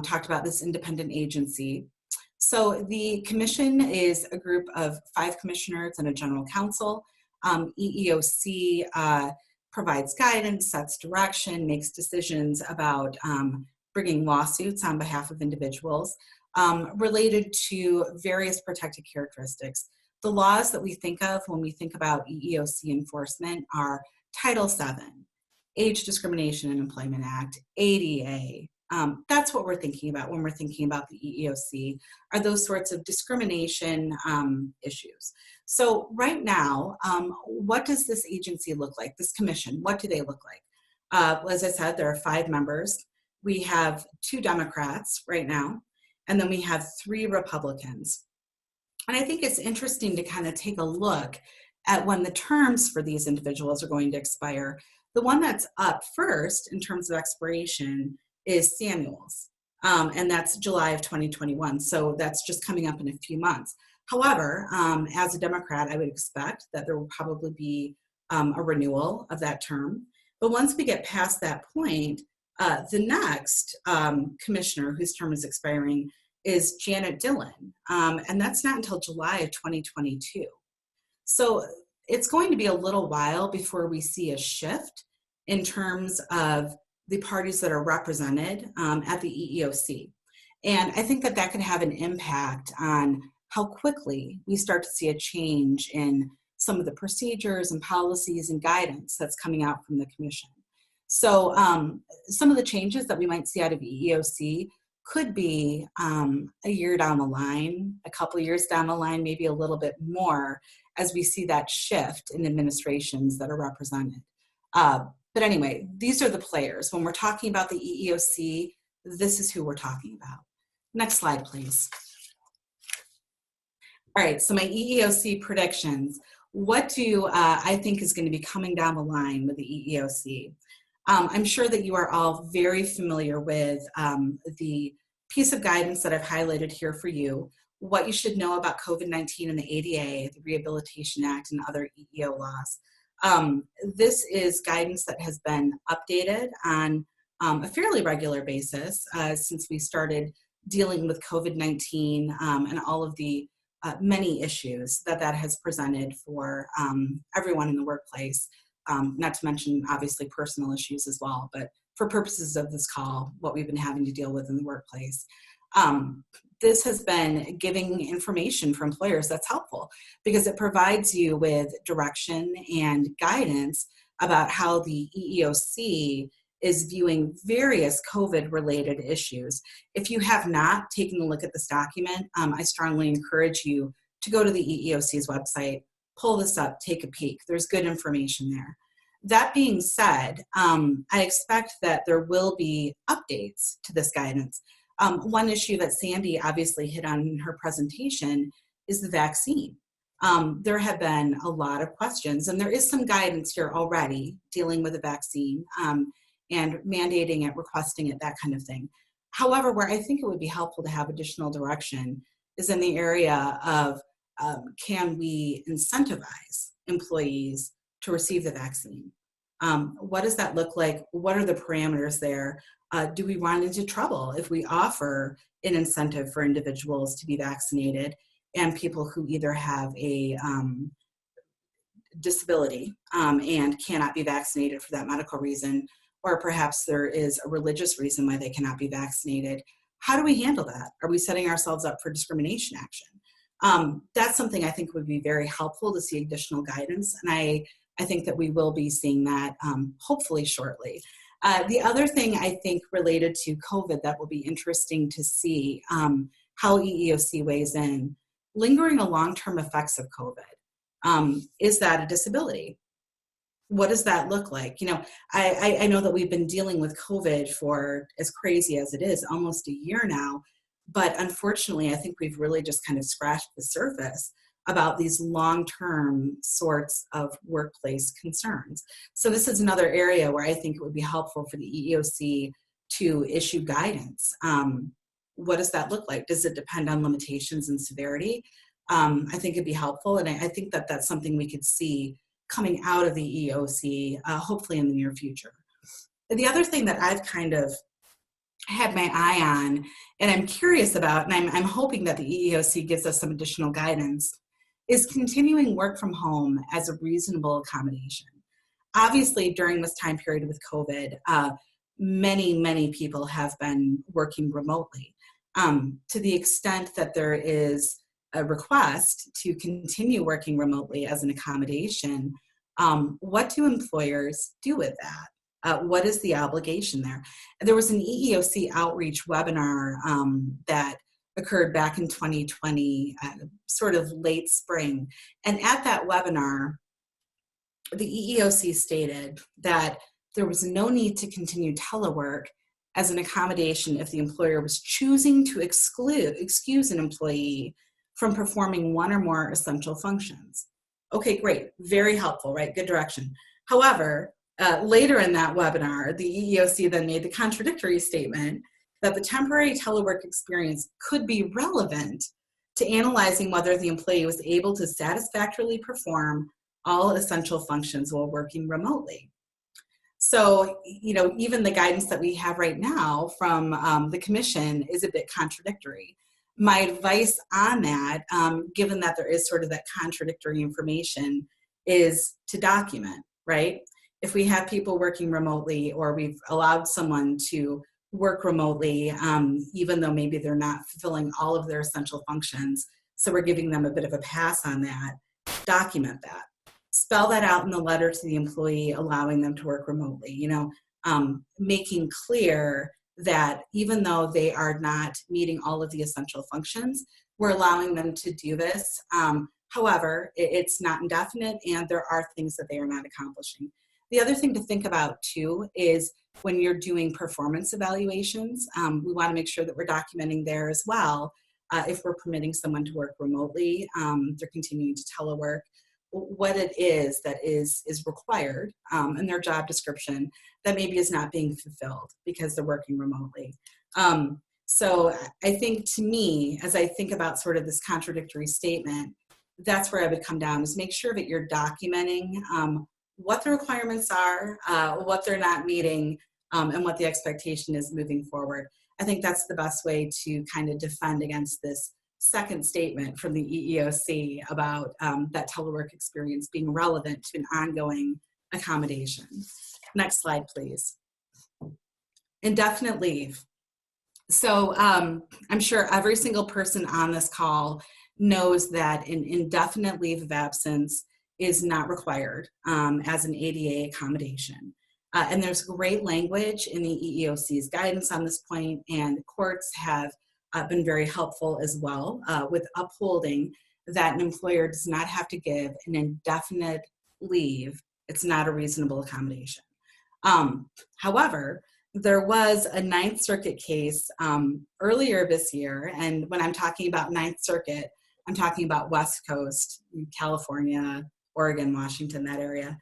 talked about this independent agency. So the commission is a group of 5 commissioners and a general counsel. EEOC provides guidance, sets direction, makes decisions about bringing lawsuits on behalf of individuals related to various protected characteristics. The laws that we think of when we think about EEOC enforcement are Title VII, Age Discrimination in Employment Act, ADA. That's what we're thinking about when we're thinking about the EEOC, are those sorts of discrimination issues. So right now, what does this agency look like, this commission? What do they look like? As I said, there are 5 members. We have 2 Democrats right now, and then we have 3 Republicans. And I think it's interesting to kind of take a look at when the terms for these individuals are going to expire. The one that's up first in terms of expiration is Samuel's, and that's July of 2021. So that's just coming up in a few months. However, as a Democrat, I would expect that there will probably be a renewal of that term. But once we get past that point, the next commissioner whose term is expiring is Janet Dillon, and that's not until July of 2022. So it's going to be a little while before we see a shift in terms of the parties that are represented at the EEOC. And I think that that could have an impact on how quickly we start to see a change in some of the procedures and policies and guidance that's coming out from the commission. So some of the changes that we might see out of EEOC could be a year down the line, a couple of years down the line, maybe a little bit more as we see that shift in administrations that are represented. But anyway, these are the players. When we're talking about the EEOC, this is who we're talking about. Next slide, please. All right, so my EEOC predictions. What do I think is going to be coming down the line with the EEOC? I'm sure that you are all very familiar with the piece of guidance that I've highlighted here for you, what you should know about COVID-19 and the ADA, the Rehabilitation Act, and other EEO laws. This is guidance that has been updated on a fairly regular basis since we started dealing with COVID-19 and all of the many issues that has presented for everyone in the workplace, not to mention obviously personal issues as well, but for purposes of this call, what we've been having to deal with in the workplace. This has been giving information for employers that's helpful because it provides you with direction and guidance about how the EEOC is viewing various COVID-related issues. If you have not taken a look at this document, I strongly encourage you to go to the EEOC's website, pull this up, take a peek. There's good information there. That being said, I expect that there will be updates to this guidance. One issue that Sandy obviously hit on in her presentation is the vaccine. There have been a lot of questions, and there is some guidance here already dealing with the vaccine and mandating it, requesting it, that kind of thing. However, where I think it would be helpful to have additional direction is in the area of can we incentivize employees to receive the vaccine? What does that look like? What are the parameters there? Do we run into trouble if we offer an incentive for individuals to be vaccinated and people who either have a disability and cannot be vaccinated for that medical reason, or perhaps there is a religious reason why they cannot be vaccinated? How do we handle that? Are we setting ourselves up for discrimination action? That's something I think would be very helpful to see additional guidance, and I think that we will be seeing that hopefully shortly. The other thing I think related to COVID that will be interesting to see how EEOC weighs in, lingering or long-term effects of COVID. Is that a disability? What does that look like? You know, I know that we've been dealing with COVID for, as crazy as it is, almost a year now, but unfortunately I think we've really just kind of scratched the surface about these long-term sorts of workplace concerns. So this is another area where I think it would be helpful for the EEOC to issue guidance. What does that look like? Does it depend on limitations and severity? I think it'd be helpful, and I think that that's something we could see coming out of the EEOC, hopefully in the near future. The other thing that I've kind of had my eye on, and I'm curious about, and I'm hoping that the EEOC gives us some additional guidance, is continuing work from home as a reasonable accommodation. Obviously, during this time period with COVID, many people have been working remotely. To the extent that there is a request to continue working remotely as an accommodation, what do employers do with that? What is the obligation there? There was an EEOC outreach webinar that occurred back in 2020, sort of late spring. And at that webinar, the EEOC stated that there was no need to continue telework as an accommodation if the employer was choosing to excuse an employee from performing one or more essential functions. Okay, great, very helpful, right? Good direction. However, later in that webinar, the EEOC then made the contradictory statement that the temporary telework experience could be relevant to analyzing whether the employee was able to satisfactorily perform all essential functions while working remotely. So, you know, even the guidance that we have right now from the commission is a bit contradictory. My advice on that, given that there is sort of that contradictory information, is to document, right? If we have people working remotely, or we've allowed someone to work remotely, even though maybe they're not fulfilling all of their essential functions, so we're giving them a bit of a pass on that, document that. Spell that out in the letter to the employee allowing them to work remotely. You know, making clear that even though they are not meeting all of the essential functions, we're allowing them to do this. However, it's not indefinite, and there are things that they are not accomplishing. The other thing to think about too is when you're doing performance evaluations, we want to make sure that we're documenting there as well. If we're permitting someone to work remotely, they're continuing to telework, what it is that is required in their job description that maybe is not being fulfilled because they're working remotely. So I think, to me, as I think about sort of this contradictory statement, that's where I would come down, is make sure that you're documenting what the requirements are, what they're not meeting, and what the expectation is moving forward. I think that's the best way to kind of defend against this second statement from the EEOC about that telework experience being relevant to an ongoing accommodation. Next slide, please. Indefinite leave. So I'm sure every single person on this call knows that an indefinite leave of absence is not required as an ADA accommodation. And there's great language in the EEOC's guidance on this point, and courts have been very helpful as well with upholding that an employer does not have to give an indefinite leave. It's not a reasonable accommodation. However, there was a Ninth Circuit case earlier this year, and when I'm talking about Ninth Circuit, I'm talking about West Coast, California, Oregon, Washington, that area.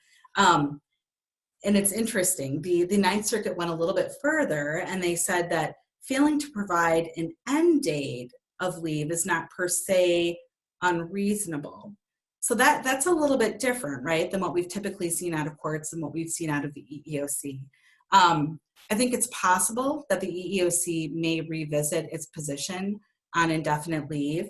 And it's interesting, the Ninth Circuit went a little bit further, and they said that failing to provide an end date of leave is not per se unreasonable. So that's a little bit different, right, than what we've typically seen out of courts and what we've seen out of the EEOC. I think it's possible that the EEOC may revisit its position on indefinite leave,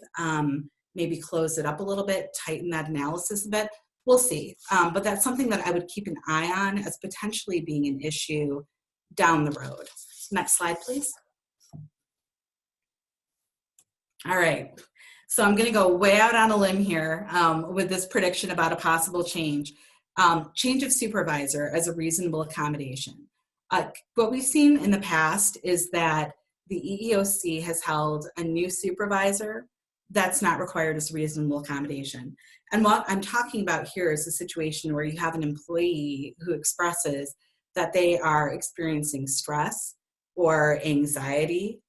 maybe close it up a little bit, tighten that analysis a bit. We'll see. But that's something that I would keep an eye on as potentially being an issue down the road. Next slide, please. All right. So I'm going to go way out on a limb here with this prediction about a possible change. Change of supervisor as a reasonable accommodation. What we've seen in the past is that the EEOC has held a new supervisor that's not required as a reasonable accommodation. And what I'm talking about here is a situation where you have an employee who expresses that they are experiencing stress or anxiety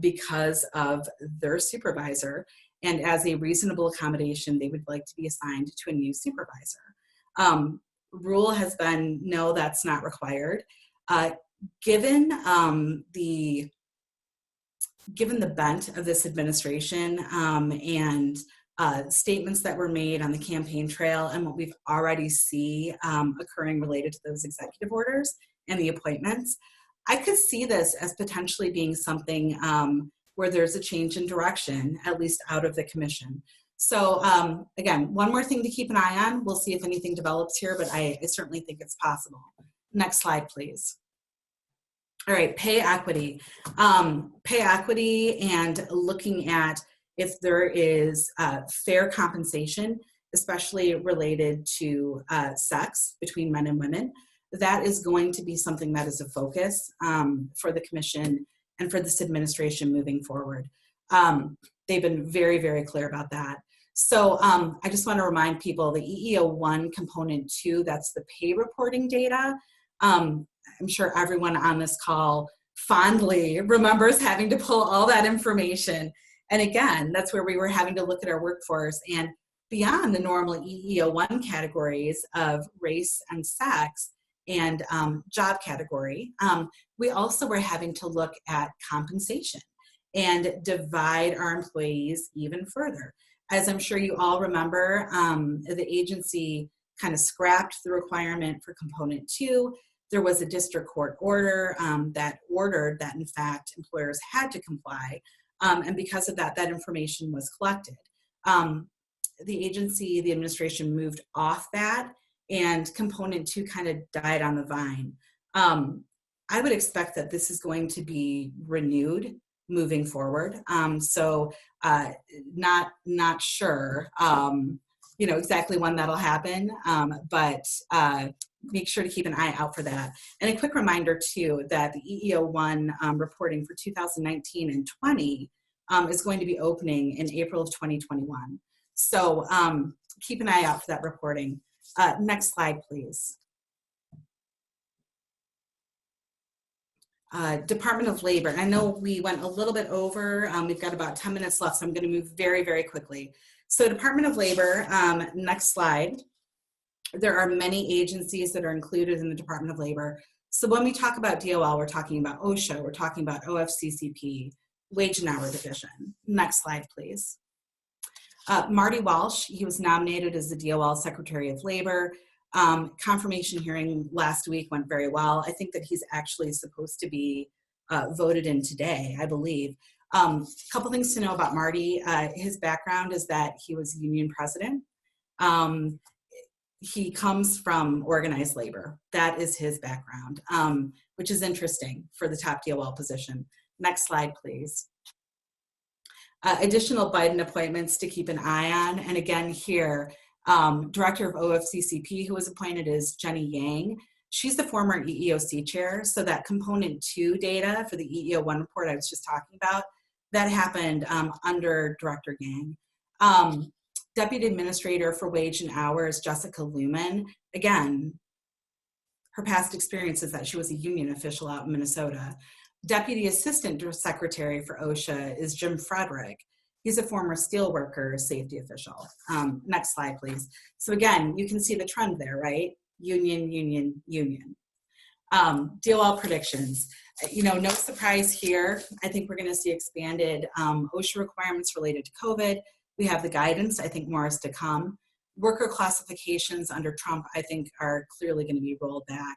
because of their supervisor, and as a reasonable accommodation, they would like to be assigned to a new supervisor. Rule has been, no, that's not required. Given the bent of this administration and statements that were made on the campaign trail and what we've already see occurring related to those executive orders and the appointments, I could see this as potentially being something where there's a change in direction, at least out of the commission. So again, one more thing to keep an eye on. We'll see if anything develops here, but I certainly think it's possible. Next slide, please. All right, pay equity. Pay equity and looking at if there is fair compensation, especially related to sex between men and women. That is going to be something that is a focus for the commission and for this administration moving forward. They've been very, very clear about that. So I just want to remind people the EEO1 component 2, that's the pay reporting data. I'm sure everyone on this call fondly remembers having to pull all that information. And again, that's where we were having to look at our workforce, and beyond the normal EEO1 categories of race and sex and job category, we also were having to look at compensation and divide our employees even further. As I'm sure you all remember, the agency kind of scrapped the requirement for component 2. There was a district court order that ordered that, in fact, employers had to comply. And because of that, that information was collected. The agency, the administration moved off that, and component 2 kind of died on the vine. I would expect that this is going to be renewed moving forward. So not sure, exactly when that'll happen, but make sure to keep an eye out for that. And a quick reminder too, that the EEO1 reporting for 2019 and 20 is going to be opening in April of 2021. So keep an eye out for that reporting. Next slide, please. Department of Labor. I know we went a little bit over. We've got about 10 minutes left, so I'm going to move very, very quickly. So Department of Labor, next slide. There are many agencies that are included in the Department of Labor. So when we talk about DOL, we're talking about OSHA, we're talking about OFCCP, Wage and Hour Division. Next slide, please. Marty Walsh, he was nominated as the DOL Secretary of Labor. Confirmation hearing last week went very well. I think that he's actually supposed to be voted in today, I believe. A couple things to know about Marty. His background is that he was union president. He comes from organized labor. That is his background, which is interesting for the top DOL position. Next slide, please. Additional Biden appointments to keep an eye on. And again here, Director of OFCCP who was appointed is Jenny Yang. She's the former EEOC chair. So that component 2 data for the EEO1 report I was just talking about, that happened under Director Yang. Deputy Administrator for Wage and Hours, Jessica Lumen. Again, her past experience is that she was a union official out in Minnesota. Deputy Assistant Secretary for OSHA is Jim Frederick. He's a former steelworker safety official. Next slide, please. So again, you can see the trend there, right? Union, union, union. DOL predictions. You know, no surprise here. I think we're going to see expanded OSHA requirements related to COVID. We have the guidance. I think more is to come. Worker classifications under Trump, I think, are clearly going to be rolled back.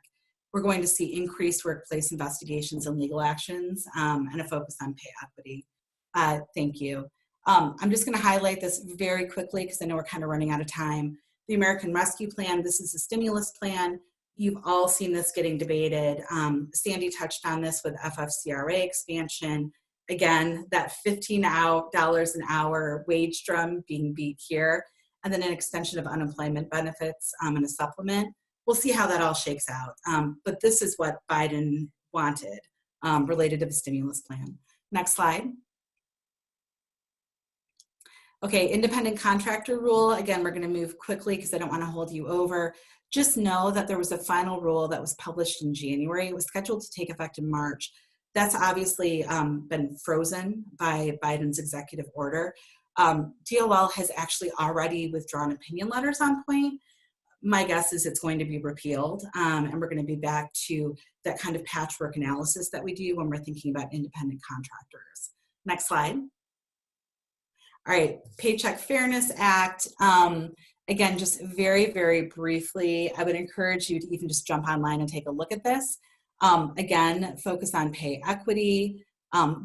We're going to see increased workplace investigations and legal actions and a focus on pay equity. Thank you. I'm just going to highlight this very quickly because I know we're kind of running out of time. The American Rescue Plan, this is a stimulus plan. You've all seen this getting debated. Sandy touched on this with FFCRA expansion. Again, that $15 an hour wage drum being beat here, and then an extension of unemployment benefits and a supplement. We'll see how that all shakes out. But this is what Biden wanted related to the stimulus plan. Next slide. Okay, independent contractor rule. Again, we're going to move quickly because I don't want to hold you over. Just know that there was a final rule that was published in January. It was scheduled to take effect in March. That's obviously been frozen by Biden's executive order. DOL has actually already withdrawn opinion letters on point. My guess is it's going to be repealed, and we're going to be back to that kind of patchwork analysis that we do when we're thinking about independent contractors. Next slide. All right, Paycheck Fairness Act. Again, just very, very briefly, I would encourage you to even just jump online and take a look at this. Again, focus on pay equity.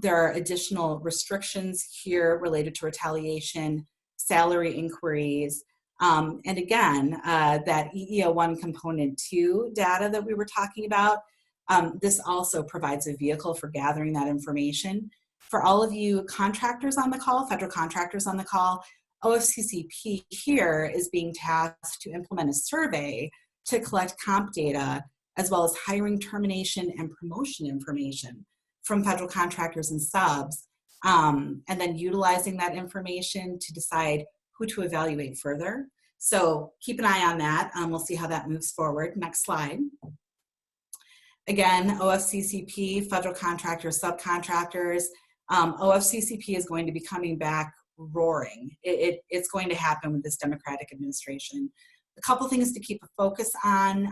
There are additional restrictions here related to retaliation, salary inquiries, and again, that EEO1 component 2 data that we were talking about, this also provides a vehicle for gathering that information. For all of you contractors on the call, federal contractors on the call, OFCCP here is being tasked to implement a survey to collect comp data as well as hiring, termination, and promotion information from federal contractors and subs, and then utilizing that information to decide who to evaluate further. So keep an eye on that. We'll see how that moves forward. Next slide. Again, OFCCP, federal contractors, subcontractors. OFCCP is going to be coming back roaring. It's going to happen with this Democratic administration. A couple things to keep a focus on.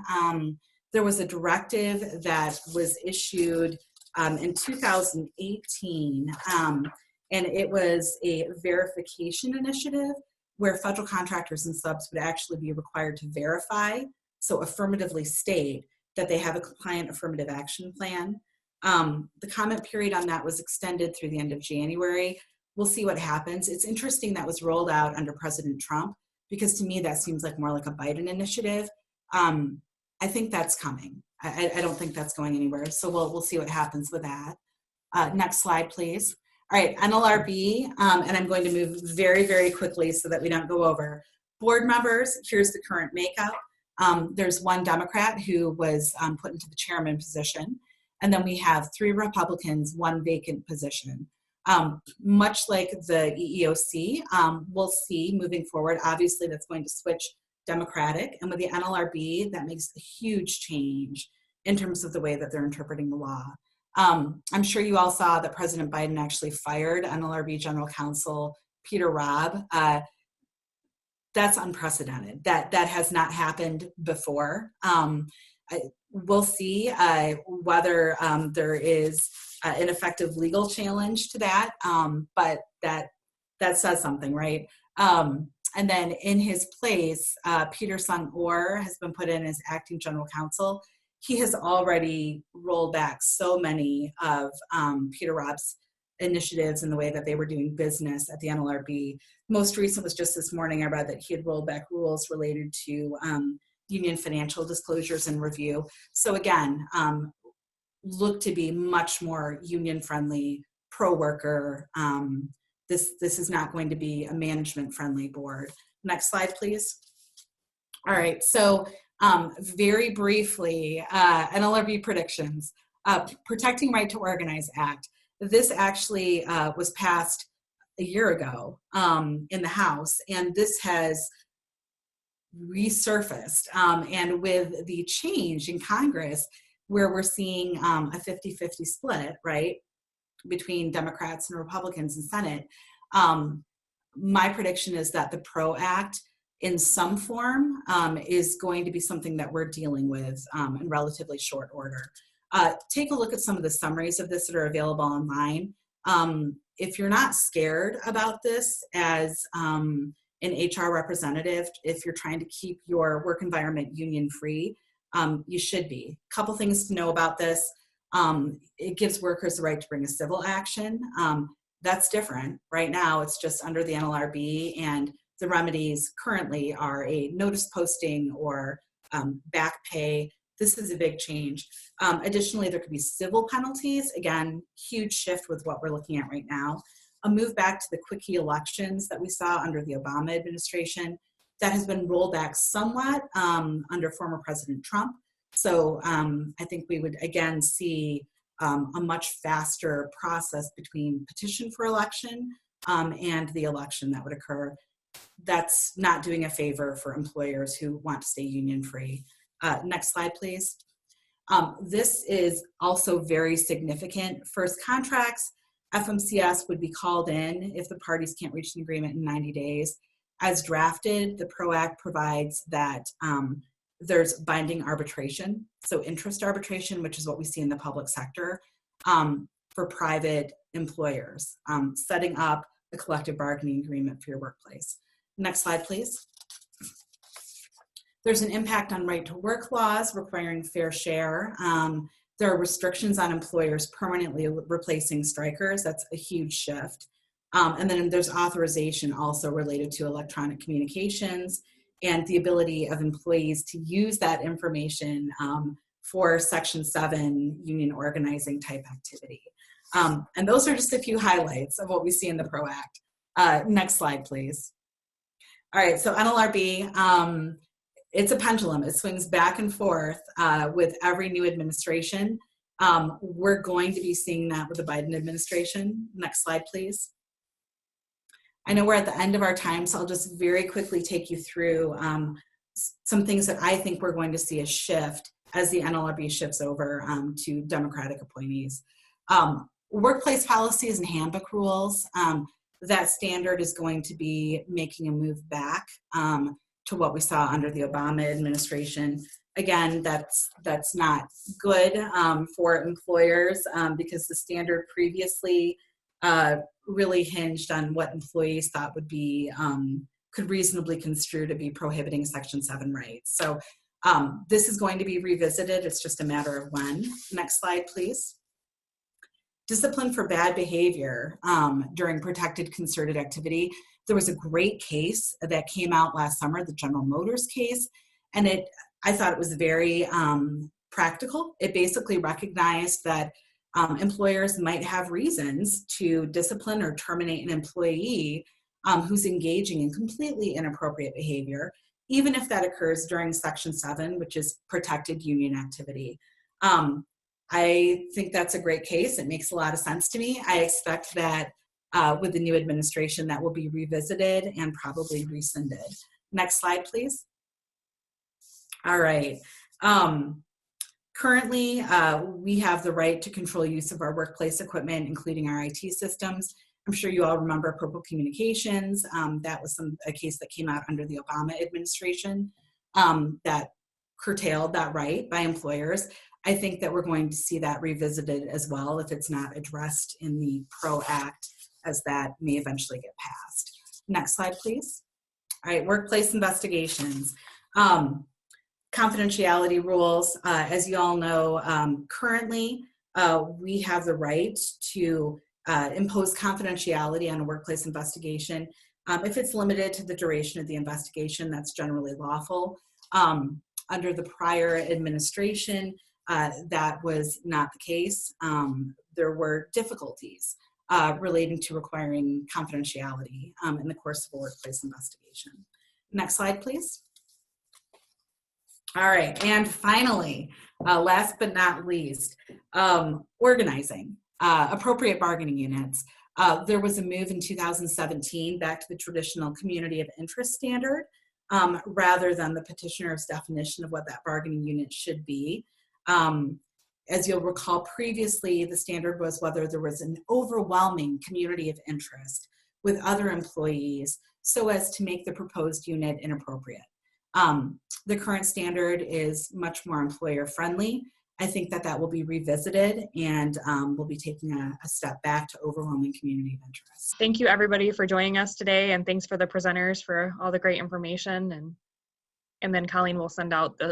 There was a directive that was issued in 2018, and it was a verification initiative where federal contractors and subs would actually be required to verify, so affirmatively state that they have a compliant affirmative action plan. The comment period on that was extended through the end of January. We'll see what happens. It's interesting that was rolled out under President Trump, because to me that seems like more like a Biden initiative. I think that's coming. I don't think that's going anywhere. So we'll see what happens with that. Next slide, please. All right, NLRB, and I'm going to move very, very quickly so that we don't go over. Board members, here's the current makeup. There's one Democrat who was put into the chairman position, and then we have 3 Republicans, 1 vacant position. Much like the EEOC, we'll see moving forward, obviously that's going to switch Democratic, and with the NLRB, that makes a huge change in terms of the way that they're interpreting the law. I'm sure you all saw that President Biden actually fired NLRB General Counsel Peter Robb. That's unprecedented. That has not happened before. We'll see whether there is an effective legal challenge to that, but that says something, right? And then in his place, Peter Sung-Orr has been put in as acting general counsel. He has already rolled back so many of Peter Robb's initiatives in the way that they were doing business at the NLRB. Most recent was just this morning, I read that he had rolled back rules related to union financial disclosures and review. So again, look to be much more union-friendly, pro-worker. This is not going to be a management-friendly board. Next slide, please. All right, so very briefly, NLRB predictions. Protecting Right to Organize Act. This actually was passed a year ago in the House, and this has resurfaced. And with the change in Congress, where we're seeing a 50-50 split, right, between Democrats and Republicans in Senate, my prediction is that the PRO Act in some form is going to be something that we're dealing with in relatively short order. Take a look at some of the summaries of this that are available online. If you're not scared about this as an HR representative, if you're trying to keep your work environment union free, you should be. A couple things to know about this. It gives workers the right to bring a civil action. That's different. Right now, it's just under the NLRB, and the remedies currently are a notice posting or back pay. This is a big change. Additionally, there could be civil penalties. Again, huge shift with what we're looking at right now. A move back to the quickie elections that we saw under the Obama administration. That has been rolled back somewhat under former President Trump. So I think we would again see a much faster process between petition for election and the election that would occur. That's not doing a favor for employers who want to stay union free. Next slide, please. This is also very significant. First contracts, FMCS would be called in if the parties can't reach an agreement in 90 days. As drafted, the PRO Act provides that there's binding arbitration, so interest arbitration, which is what we see in the public sector, for private employers, setting up a collective bargaining agreement for your workplace. Next slide, please. There's an impact on right to work laws requiring fair share. There are restrictions on employers permanently replacing strikers. That's a huge shift. And then there's authorization also related to electronic communications and the ability of employees to use that information for Section 7 union organizing type activity. And those are just a few highlights of what we see in the PRO Act. Next slide, please. All right, so NLRB, it's a pendulum. It swings back and forth with every new administration. We're going to be seeing that with the Biden administration. Next slide, please. I know we're at the end of our time, so I'll just very quickly take you through some things that I think we're going to see a shift as the NLRB shifts over to Democratic appointees. Workplace policies and handbook rules, that standard is going to be making a move back to what we saw under the Obama administration. Again, that's not good for employers because the standard previously really hinged on what employees thought would be, could reasonably construe to be prohibiting Section 7 rights. So this is going to be revisited. It's just a matter of when. Next slide, please. Discipline for bad behavior during protected concerted activity. There was a great case that came out last summer, the General Motors case, and I thought it was very practical. It basically recognized that employers might have reasons to discipline or terminate an employee who's engaging in completely inappropriate behavior, even if that occurs during Section 7, which is protected union activity. I think that's a great case. It makes a lot of sense to me. I expect that with the new administration that will be revisited and probably rescinded. Next slide, please. All right. Currently, we have the right to control use of our workplace equipment, including our IT systems. I'm sure you all remember Purple Communications. That was a case that came out under the Obama administration that curtailed that right by employers. I think that we're going to see that revisited as well if it's not addressed in the PRO Act, as that may eventually get passed. Next slide, please. All right, workplace investigations. Confidentiality rules, as you all know, currently we have the right to impose confidentiality on a workplace investigation. If it's limited to the duration of the investigation, that's generally lawful. Under the prior administration, that was not the case. There were difficulties relating to requiring confidentiality in the course of a workplace investigation. Next slide, please. All right, and finally, last but not least, organizing, appropriate bargaining units. There was a move in 2017 back to the traditional community of interest standard rather than the petitioner's definition of what that bargaining unit should be. As you'll recall previously, the standard was whether there was an overwhelming community of interest with other employees so as to make the proposed unit inappropriate. The current standard is much more employer friendly. I think that that will be revisited and we'll be taking a step back to overwhelming community of interest. Thank you everybody for joining us today, and thanks for the presenters for all the great information. And then Colleen will send out the